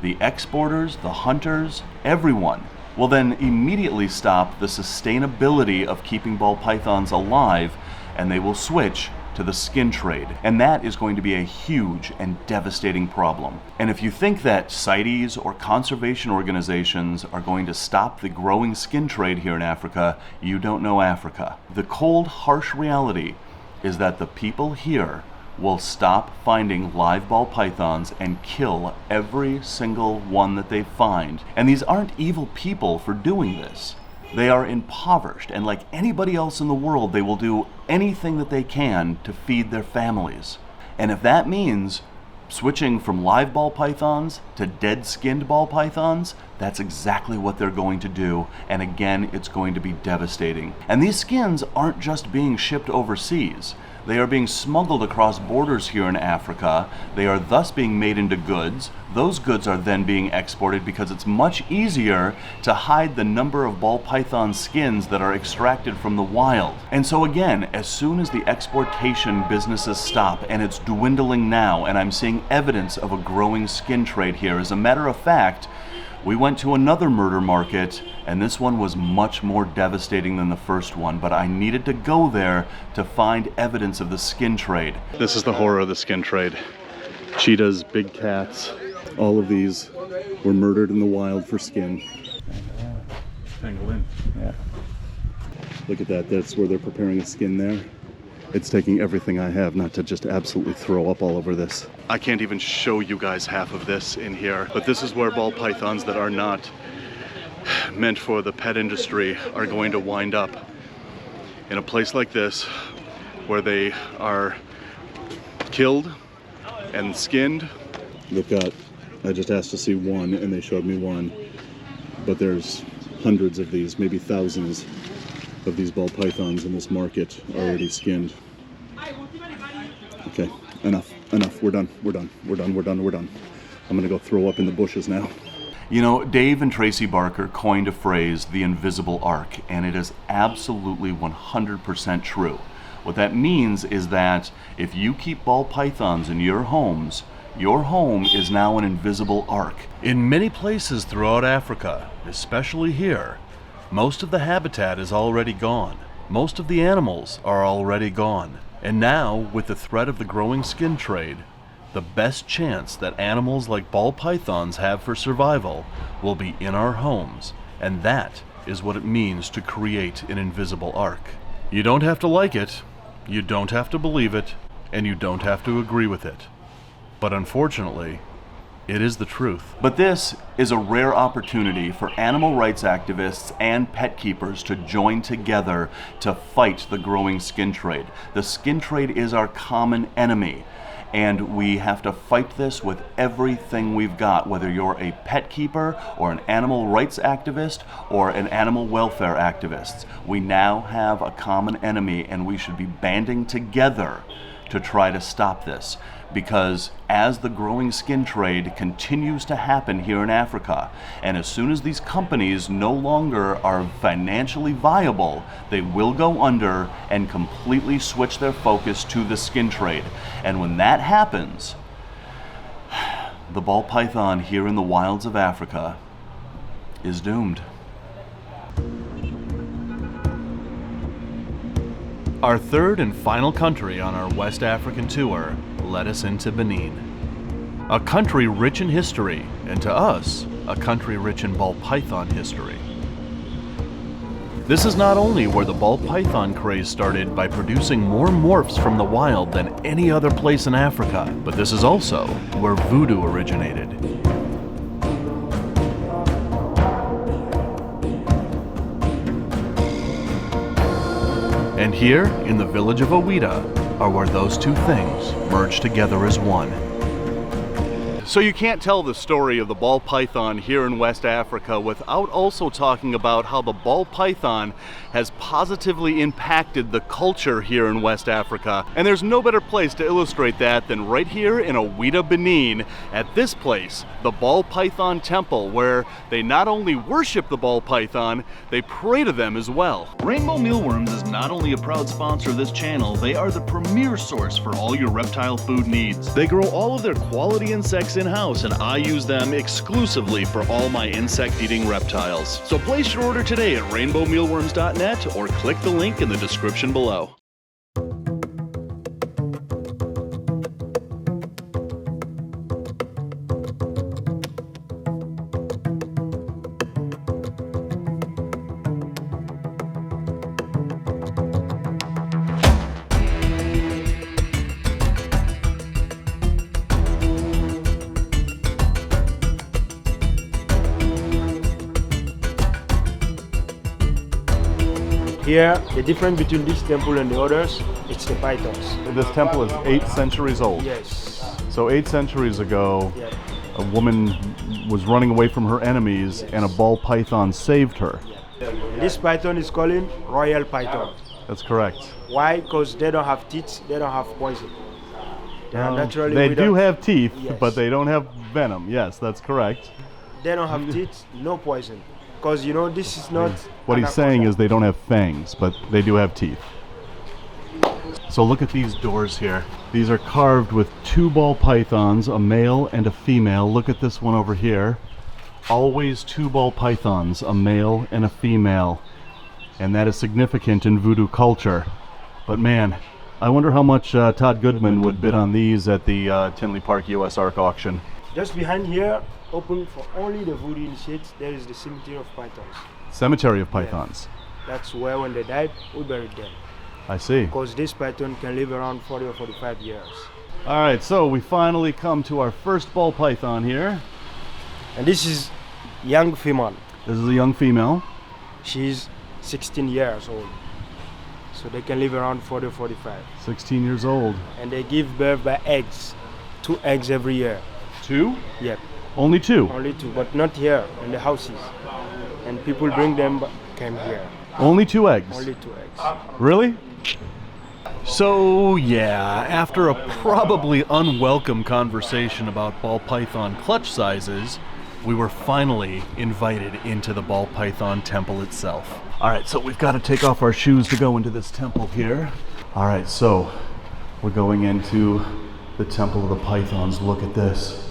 the exporters, the hunters, everyone will then immediately stop the sustainability of keeping ball pythons alive, and they will switch to the skin trade. And that is going to be a huge and devastating problem. And if you think that CITES or conservation organizations are going to stop the growing skin trade here in Africa, you don't know Africa. The cold, harsh reality is that the people here will stop finding live ball pythons and kill every single one that they find. And these aren't evil people for doing this. They are impoverished, and like anybody else in the world, they will do anything that they can to feed their families. And if that means switching from live ball pythons to dead-skinned ball pythons, that's exactly what they're going to do. And again, it's going to be devastating. And these skins aren't just being shipped overseas. They are being smuggled across borders here in Africa. They are thus being made into goods. Those goods are then being exported because it's much easier to hide the number of ball python skins that are extracted from the wild. And so again, as soon as the exportation businesses stop, and it's dwindling now, and I'm seeing evidence of a growing skin trade here. As a matter of fact, we went to another murder market, and this one was much more devastating than the first one, but I needed to go there to find evidence of the skin trade. This is the horror of the skin trade. Cheetahs, big cats, all of these were murdered in the wild for skin. Pangolin. Yeah. Look at that, that's where they're preparing a skin there. It's taking everything I have not to just absolutely throw up all over this. I can't even show you guys half of this in here, but this is where ball pythons that are not meant for the pet industry are going to wind up. In a place like this, where they are killed and skinned. They've got, I just asked to see one and they showed me one, but there's hundreds of these, maybe thousands of these ball pythons in this market already skinned. Okay, enough, we're done. I'm gonna go throw up in the bushes now. You know, Dave and Tracy Barker coined a phrase, the invisible arc, and it is absolutely 100% true. What that means is that if you keep ball pythons in your homes, your home is now an invisible arc. In many places throughout Africa, especially here, most of the habitat is already gone. Most of the animals are already gone. And now, with the threat of the growing skin trade, the best chance that animals like ball pythons have for survival will be in our homes, and that is what it means to create an invisible ark. You don't have to like it, you don't have to believe it, and you don't have to agree with it. But unfortunately, it is the truth. But this is a rare opportunity for animal rights activists and pet keepers to join together to fight the growing skin trade. The skin trade is our common enemy, and we have to fight this with everything we've got, whether you're a pet keeper or an animal rights activist or an animal welfare activist. We now have a common enemy, and we should be banding together to try to stop this, because as the growing skin trade continues to happen here in Africa, and as soon as these companies no longer are financially viable, they will go under and completely switch their focus to the skin trade. And when that happens, the ball python here in the wilds of Africa is doomed. Our third and final country on our West African tour led us into Benin. A country rich in history, and to us, a country rich in ball python history. This is not only where the ball python craze started by producing more morphs from the wild than any other place in Africa, but this is also where voodoo originated. And here, in the village of Owita, are where those two things merge together as one. So you can't tell the story of the ball python here in West Africa without also talking about how the ball python has positively impacted the culture here in West Africa. And there's no better place to illustrate that than right here in Owita, Benin, at this place, the Ball Python Temple, where they not only worship the ball python, they pray to them as well. Rainbow Mealworms is not only a proud sponsor of this channel, they are the premier source for all your reptile food needs. They grow all of their quality insects in-house, and I use them exclusively for all my insect-eating reptiles. So place your order today at rainbowmealworms.net or click the link in the description below. Here, the difference between this temple and the others, it's the pythons. This temple is 8 centuries old. Yes. So 8 centuries ago, Yeah. a woman was running away from her enemies, and a ball python saved her. This python is called royal python. That's correct. Why? Because they don't have teeth, they don't have poison. They are naturally They without- do have teeth, Yes. but they don't have venom. Yes, that's correct. They don't have teeth, no poison. Because you know, this is not. What he's saying is they don't have fangs, but they do have teeth. So look at these doors here. These are carved with 2 ball pythons, a male and a female. Look at this one over here. Always 2 ball pythons, a male and a female. And that is significant in voodoo culture. But man, I wonder how much Todd Goodman would bid on these at the Tinley Park US Ark auction. Just behind here, open for only the voodoo initiates, there is the cemetery of pythons. Cemetery of pythons. That's where when they died, we buried them. I see. Because this python can live around 40 or 45 years. All right, so we finally come to our first ball python here. And this is young female. This is a young female. She's 16 years old. So they can live around 40 or 45. 16 years old. And they give birth by eggs. 2 eggs every year. 2? Yep, Only 2? only 2, but not here in the houses. And people bring them came here. Only 2 eggs? Only 2 eggs. Really? So yeah, after a probably unwelcome conversation about ball python clutch sizes, we were finally invited into the ball python temple itself. All right, so we've got to take off our shoes to go into this temple here. All right, so we're going into the temple of the pythons. Look at this.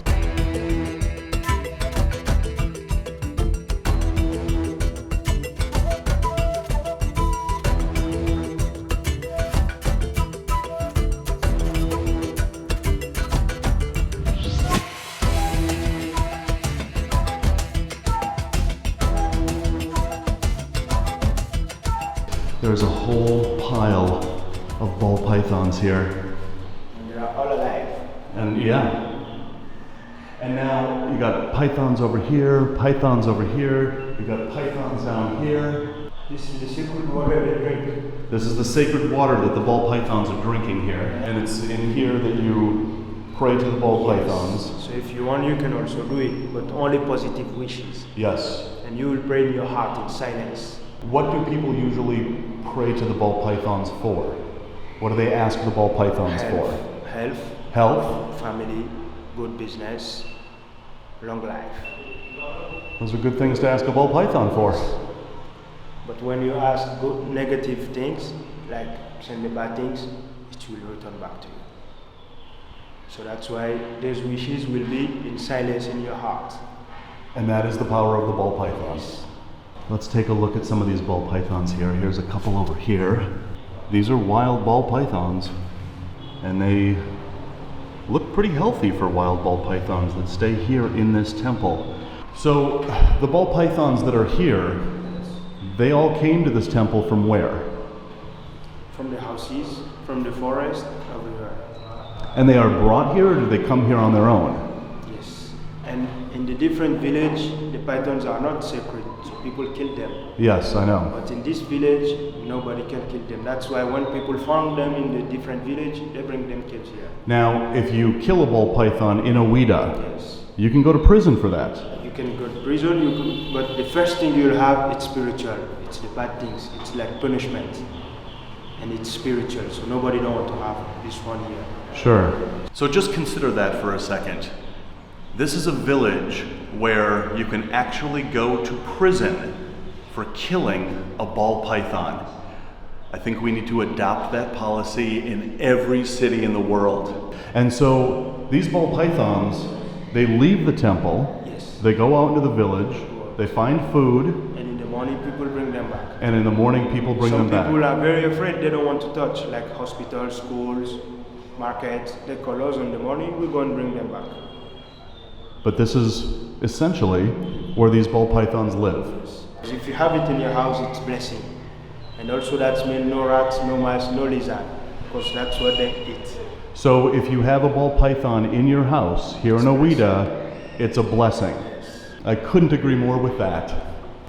There's a whole pile of ball pythons here. They are all alive. And yeah. And now you got pythons over here, pythons over here, you got pythons down here. This is the sacred water they drink. This is the sacred water that the ball pythons are drinking here. And it's in here that you pray to the ball pythons. So if you want, you can also do it, but only positive wishes. Yes. And you will pray in your heart in silence. What do people usually pray to the ball pythons for? What do they ask the ball pythons for? Health, Health? family, good business, long life. Those are good things to ask a ball python for. But when you ask good negative things, like send the bad things, it will return back to you. So that's why those wishes will be in silence in your heart. And that is the power of the ball pythons. Let's take a look at some of these ball pythons here. Here's a couple over here. These are wild ball pythons, and they look pretty healthy for wild ball pythons that stay here in this temple. So the ball pythons that are here, they all came to this temple from where? From the houses, from the forest, everywhere. And they are brought here, or do they come here on their own? Yes. And in the different village, the pythons are not sacred, so people kill them. Yes, I know. But in this village, nobody can kill them. That's why when people found them in the different village, they bring them killed here. Now, if you kill a ball python in Ouida, Yes. you can go to prison for that. You can go to prison, but the first thing you'll have, it's spiritual. It's the bad things. It's like punishment. And it's spiritual, so nobody don't want to have this one here. Sure. So just consider that for a second. This is a village where you can actually go to prison for killing a ball python. I think we need to adopt that policy in every city in the world. And so these ball pythons, they leave the temple, Yes. they go out into the village, they find food, And in the morning, people bring them back. and in the morning people bring Some them back. people are very afraid, they don't want to touch, like hospitals, schools, markets. They call us in the morning, we go and bring them back. But this is essentially where these ball pythons live. If you have it in your house, it's blessing. And also that means no rats, no mice, no lizard, because that's what they eat. So if you have a ball python in your house here in Ouida, it's a blessing. I couldn't agree more with that.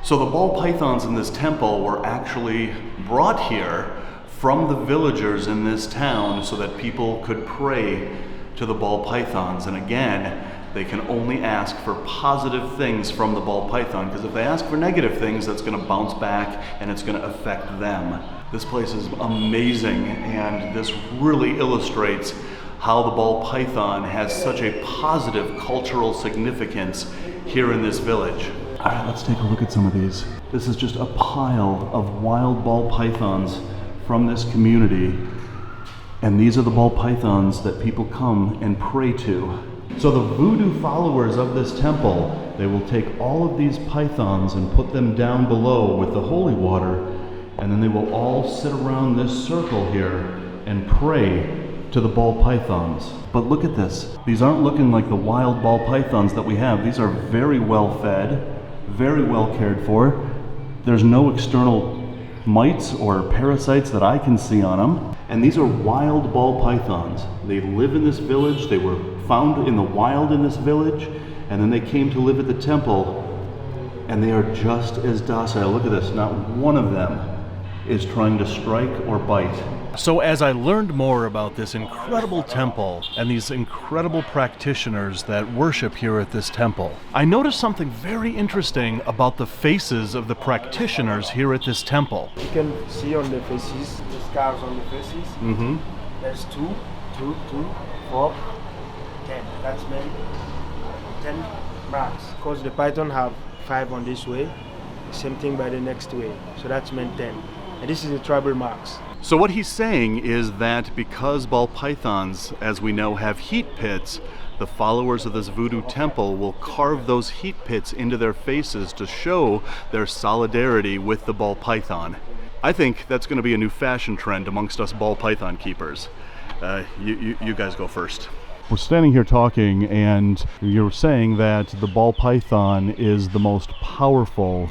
So the ball pythons in this temple were actually brought here from the villagers in this town so that people could pray to the ball pythons. And again, they can only ask for positive things from the ball python, because if they ask for negative things, that's going to bounce back and it's going to affect them. This place is amazing, and this really illustrates how the ball python has such a positive cultural significance here in this village. All right, let's take a look at some of these. This is just a pile of wild ball pythons from this community, and these are the ball pythons that people come and pray to. So the voodoo followers of this temple, they will take all of these pythons and put them down below with the holy water, and then they will all sit around this circle here and pray to the ball pythons. But look at this. These aren't looking like the wild ball pythons that we have. These are very well fed, very well cared for. There's no external mites or parasites that I can see on them. And these are wild ball pythons. They live in this village. They were found in the wild in this village, and then they came to live at the temple, and they are just as docile. Look at this. Not one of them is trying to strike or bite. So as I learned more about this incredible temple and these incredible practitioners that worship here at this temple, I noticed something very interesting about the faces of the practitioners here at this temple. You can see on the faces, the scars on the faces. Mm-hmm. There's 2, 4, 10. That's meant 10 marks. Because the python have 5 on this way, same thing by the next way. So that's meant 10. And this is the tribal marks. So what he's saying is that because ball pythons, as we know, have heat pits, the followers of this voodoo temple will carve those heat pits into their faces to show their solidarity with the ball python. I think that's going to be a new fashion trend amongst us ball python keepers. You guys go first. We're standing here talking, and you're saying that the ball python is the most powerful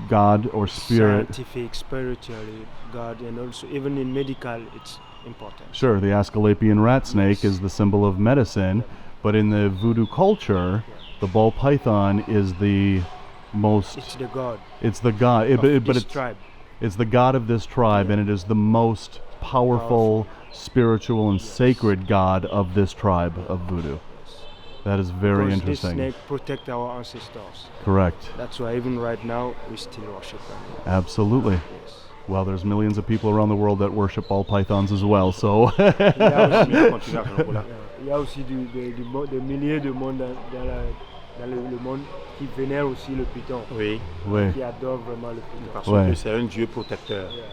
god or spirit. Scientific, spiritually, God, and also even in medical, it's important. Sure, the Asclepian rat snake is the symbol of medicine, but in the voodoo culture, the ball python is the most. It's the God. It's the god, Of but this it's tribe. it's the god of this tribe, and it is the most powerful, spiritual, and sacred god of this tribe of voodoo. That is very Because interesting. this snake protect our ancestors. Correct. That's why even right now we still worship them. Absolutely. Yes. Well, there's millions of people around the world that worship ball pythons as well, so. Il y a aussi des milliers de monde dans le monde qui vénèrent aussi le python, Oui, Oui. qui adorent vraiment le python. parce Ouais. que c'est un dieu protecteur. Yeah,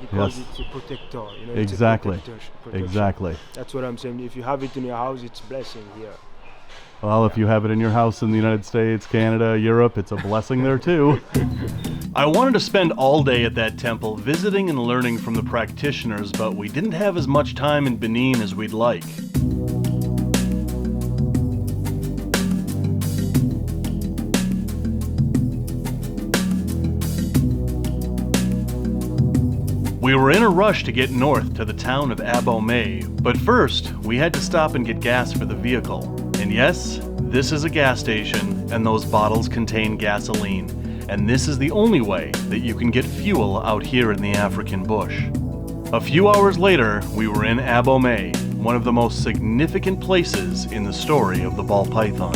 because Yes. it's a protector. You know, it's a Exactly. protection. Exactly. That's what I'm saying. If you have it in your house, it's blessing here. Well, if you have it in your house in the United States, Canada, Europe, it's a blessing there too. I wanted to spend all day at that temple visiting and learning from the practitioners, but we didn't have as much time in Benin as we'd like. We were in a rush to get north to the town of Abomey, but first we had to stop and get gas for the vehicle. And yes, this is a gas station, and those bottles contain gasoline. And this is the only way that you can get fuel out here in the African bush. A few hours later, we were in Abomey, one of the most significant places in the story of the ball python.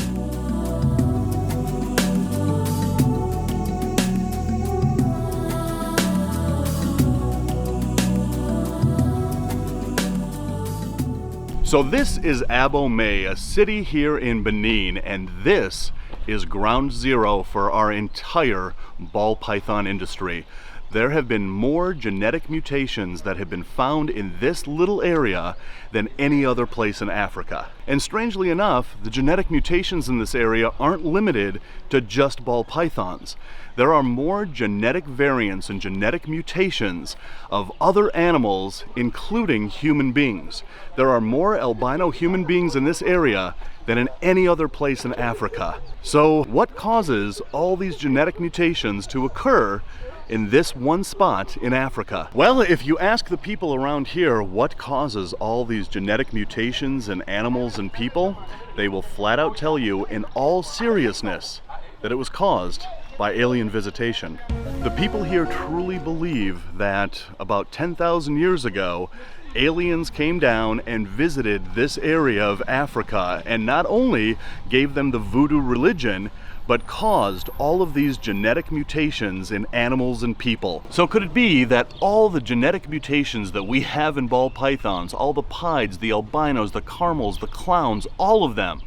So this is Abomey, a city here in Benin, and this is ground zero for our entire ball python industry. There have been more genetic mutations that have been found in this little area than any other place in Africa. And strangely enough, the genetic mutations in this area aren't limited to just ball pythons. There are more genetic variants and genetic mutations of other animals, including human beings. There are more albino human beings in this area than in any other place in Africa. So what causes all these genetic mutations to occur in this one spot in Africa? Well, if you ask the people around here what causes all these genetic mutations in animals and people, they will flat out tell you in all seriousness that it was caused by alien visitation. The people here truly believe that about 10,000 years ago, aliens came down and visited this area of Africa and not only gave them the voodoo religion, but caused all of these genetic mutations in animals and people. So could it be that all the genetic mutations that we have in ball pythons, all the pieds, the albinos, the caramels, the clowns, all of them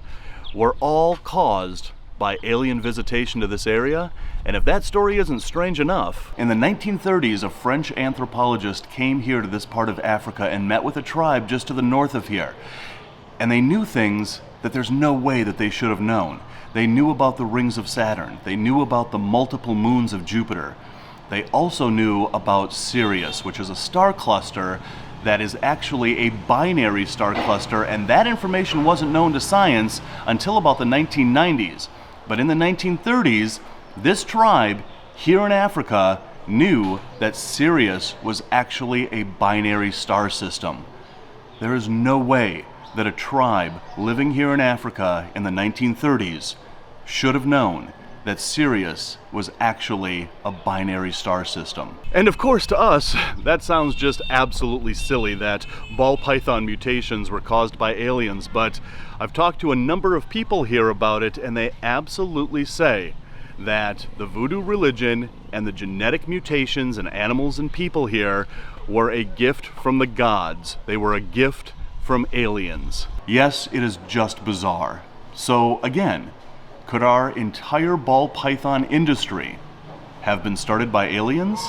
were all caused by alien visitation to this area? And if that story isn't strange enough, in the 1930s, a French anthropologist came here to this part of Africa and met with a tribe just to the north of here. And they knew things that there's no way that they should have known. They knew about the rings of Saturn. They knew about the multiple moons of Jupiter. They also knew about Sirius, which is a star cluster that is actually a binary star cluster, and that information wasn't known to science until about the 1990s. But in the 1930s, this tribe here in Africa knew that Sirius was actually a binary star system. There is no way that a tribe living here in Africa in the 1930s should have known that Sirius was actually a binary star system. And of course, to us, that sounds just absolutely silly that ball python mutations were caused by aliens, but I've talked to a number of people here about it, and they absolutely say that the voodoo religion and the genetic mutations in animals and people here were a gift from the gods. They were a gift from aliens. Yes, it is just bizarre. So again, could our entire ball python industry have been started by aliens?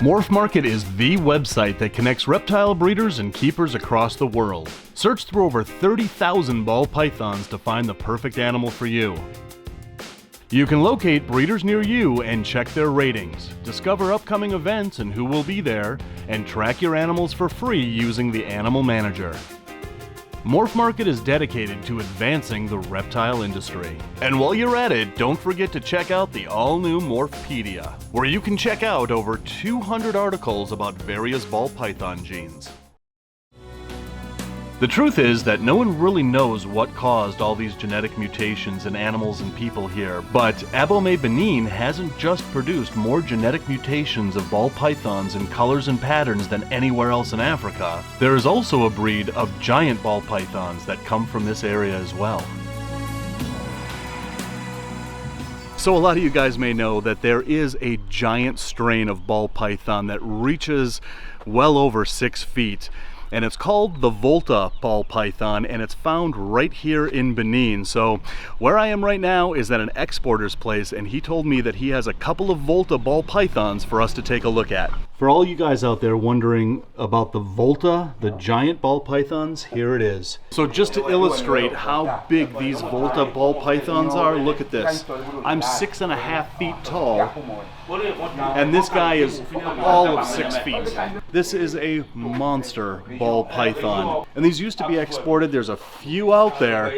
Morph Market is the website that connects reptile breeders and keepers across the world. Search through over 30,000 ball pythons to find the perfect animal for you. You can locate breeders near you and check their ratings, discover upcoming events and who will be there, and track your animals for free using the Animal Manager. Morph Market is dedicated to advancing the reptile industry. And while you're at it, don't forget to check out the all-new Morphpedia, where you can check out over 200 articles about various ball python genes. The truth is that no one really knows what caused all these genetic mutations in animals and people here, but Togo Benin hasn't just produced more genetic mutations of ball pythons in colors and patterns than anywhere else in Africa. There is also a breed of giant ball pythons that come from this area as well. So a lot of you guys may know that there is a giant strain of ball python that reaches well over 6 feet. And it's called the Volta ball python, and it's found right here in Benin. So where I am right now is at an exporter's place, and he told me that he has a couple of Volta ball pythons for us to take a look at. For all you guys out there wondering about the Volta, the giant ball pythons, here it is. So just to illustrate how big these Volta ball pythons are, look at this. I'm 6.5 feet tall, and this guy is all of 6 feet. This is a monster ball python. And these used to be exported. There's a few out there.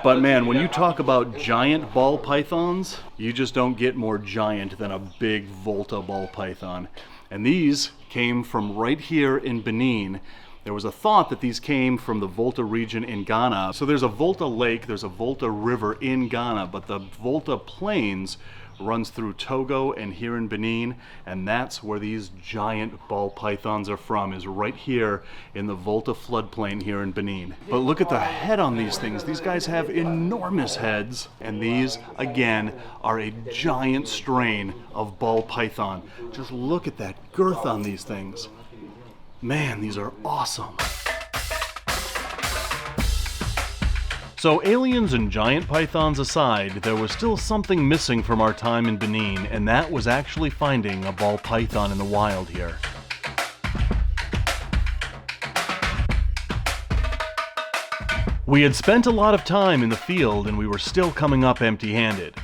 But man, when you talk about giant ball pythons, you just don't get more giant than a big Volta ball python. And these came from right here in Benin. There was a thought that these came from the Volta region in Ghana. So there's a Volta lake, there's a Volta river in Ghana, but the Volta plains runs through Togo and here in Benin, and that's where these giant ball pythons are from, is right here in the Volta floodplain here in Benin. But look at the head on these things. These guys have enormous heads, and these, again, are a giant strain of ball python. Just look at that girth on these things. Man, these are awesome. So aliens and giant pythons aside, there was still something missing from our time in Benin, and that was actually finding a ball python in the wild here. We had spent a lot of time in the field, and we were still coming up empty-handed.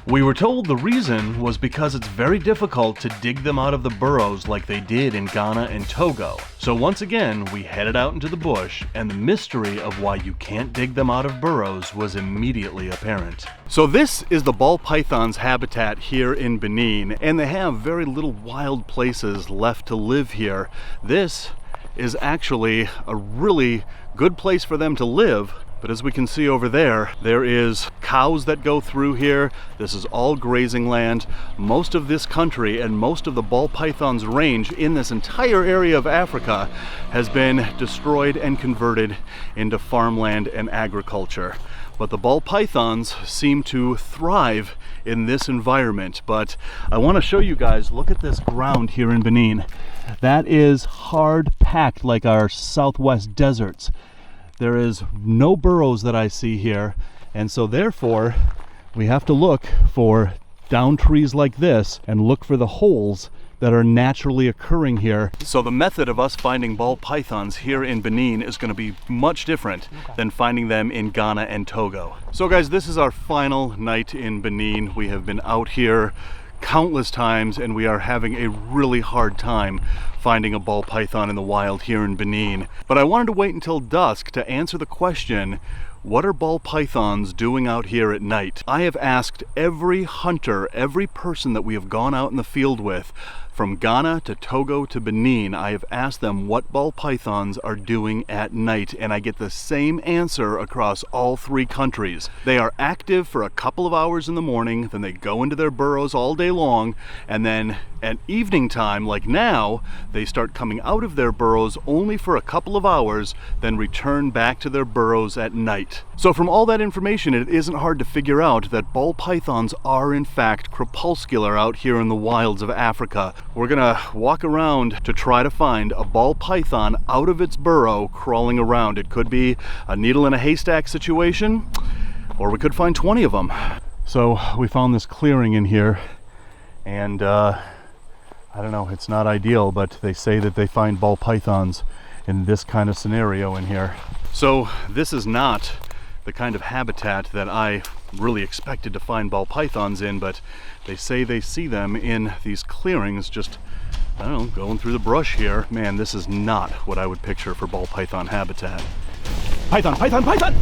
We were told the reason was because it's very difficult to dig them out of the burrows like they did in Ghana and Togo. So once again, we headed out into the bush, and the mystery of why you can't dig them out of burrows was immediately apparent. So this is the ball python's habitat here in Benin, and they have very little wild places left to live here. This is actually a really good place for them to live. But as we can see over there, there is cows that go through here. This is all grazing land. Most of this country and most of the ball python's range in this entire area of Africa has been destroyed and converted into farmland and agriculture. But the ball pythons seem to thrive in this environment. But I want to show you guys, look at this ground here in Benin. That is hard packed like our southwest deserts. There is no burrows that I see here, and so therefore we have to look for down trees like this and look for the holes that are naturally occurring here. So the method of us finding ball pythons here in Benin is going to be much different than finding them in Ghana and Togo. So guys, this is our final night in Benin. We have been out here countless times, and we are having a really hard time finding a ball python in the wild here in Benin. But I wanted to wait until dusk to answer the question, what are ball pythons doing out here at night? I have asked every hunter, every person that we have gone out in the field with, from Ghana to Togo to Benin, I have asked them what ball pythons are doing at night, and I get the same answer across all 3 countries. They are active for a couple of hours in the morning, then they go into their burrows all day long, and then at evening time, like now, they start coming out of their burrows only for a couple of hours, then return back to their burrows at night. So from all that information, it isn't hard to figure out that ball pythons are in fact crepuscular out here in the wilds of Africa. We're gonna walk around to try to find a ball python out of its burrow crawling around. It could be a needle in a haystack situation, or we could find 20 of them. So we found this clearing in here, and I don't know, it's not ideal, but they say that they find ball pythons in this kind of scenario in here. So this is not the kind of habitat that I really expected to find ball pythons in, but they say they see them in these clearings just, I don't know, going through the brush here. Man, this is not what I would picture for ball python habitat. Python, python, python!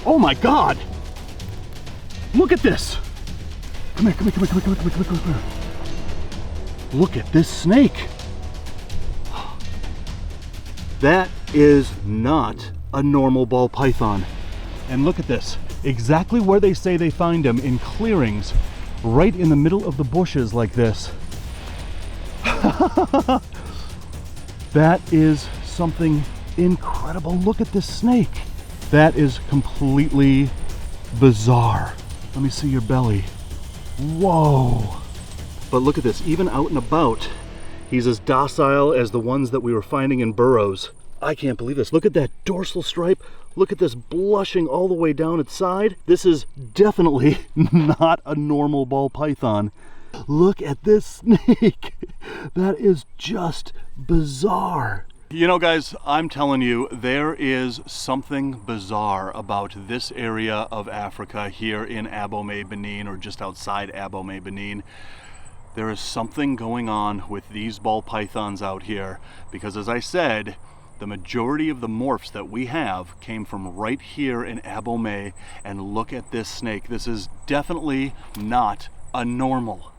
Oh my God! Look at this! Come here, come here, come here, come here, come here, come here, come here. Look at this snake. That is not a normal ball python. And look at this, exactly where they say they find them, in clearings, right in the middle of the bushes like this. That is something incredible. Look at this snake. That is completely bizarre. Let me see your belly. Whoa. But look at this, even out and about, he's as docile as the ones that we were finding in burrows. I can't believe this. Look at that dorsal stripe. Look at this blushing all the way down its side. This is definitely not a normal ball python. Look at this snake. That is just bizarre. You know, guys, I'm telling you, there is something bizarre about this area of Africa here in Abomey, Benin, or just outside Abomey, Benin. There is something going on with these ball pythons out here because, as I said, the majority of the morphs that we have came from right here in Abomey, and look at this snake. This is definitely not a normal.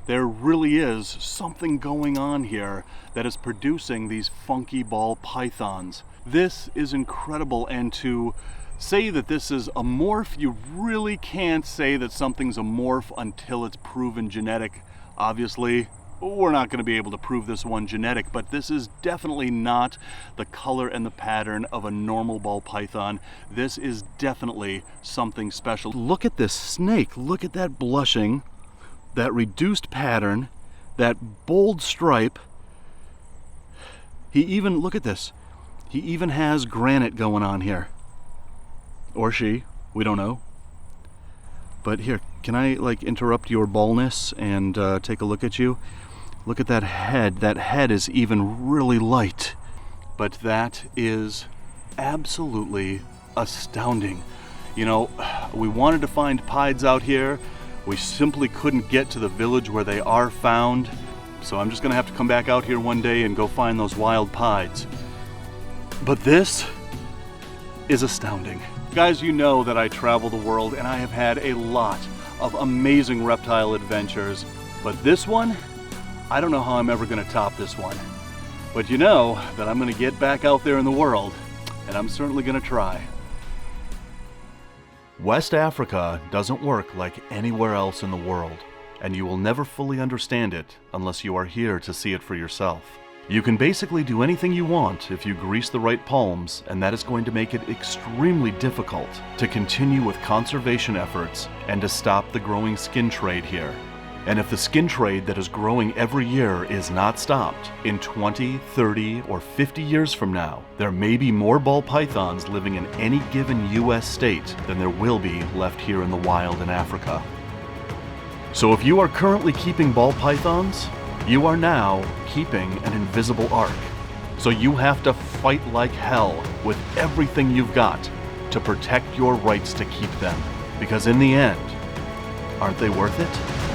There really is something going on here that is producing these funky ball pythons. This is incredible, and to say that this is a morph, you really can't say that something's a morph until it's proven genetic. Obviously, we're not going to be able to prove this one genetic, but this is definitely not the color and the pattern of a normal ball python. This is definitely something special. Look at this snake. Look at that blushing, that reduced pattern, that bold stripe. He even, look at this, he even has granite going on here. Or she, we don't know. But here, can I like interrupt your ballness and take a look at you? Look at that head. That head is even really light. But that is absolutely astounding. You know, we wanted to find pieds out here. We simply couldn't get to the village where they are found. So I'm just gonna have to come back out here one day and go find those wild pieds. But this is astounding. Guys, you know that I travel the world and I have had a lot of amazing reptile adventures, but this one, I don't know how I'm ever gonna top this one. But you know that I'm gonna get back out there in the world, and I'm certainly gonna try. West Africa doesn't work like anywhere else in the world, and you will never fully understand it unless you are here to see it for yourself. You can basically do anything you want if you grease the right palms, and that is going to make it extremely difficult to continue with conservation efforts and to stop the growing skin trade here. And if the skin trade that is growing every year is not stopped, in 20, 30, or 50 years from now, there may be more ball pythons living in any given US state than there will be left here in the wild in Africa. So if you are currently keeping ball pythons, you are now keeping an invisible ark. So you have to fight like hell with everything you've got to protect your rights to keep them. Because in the end, aren't they worth it?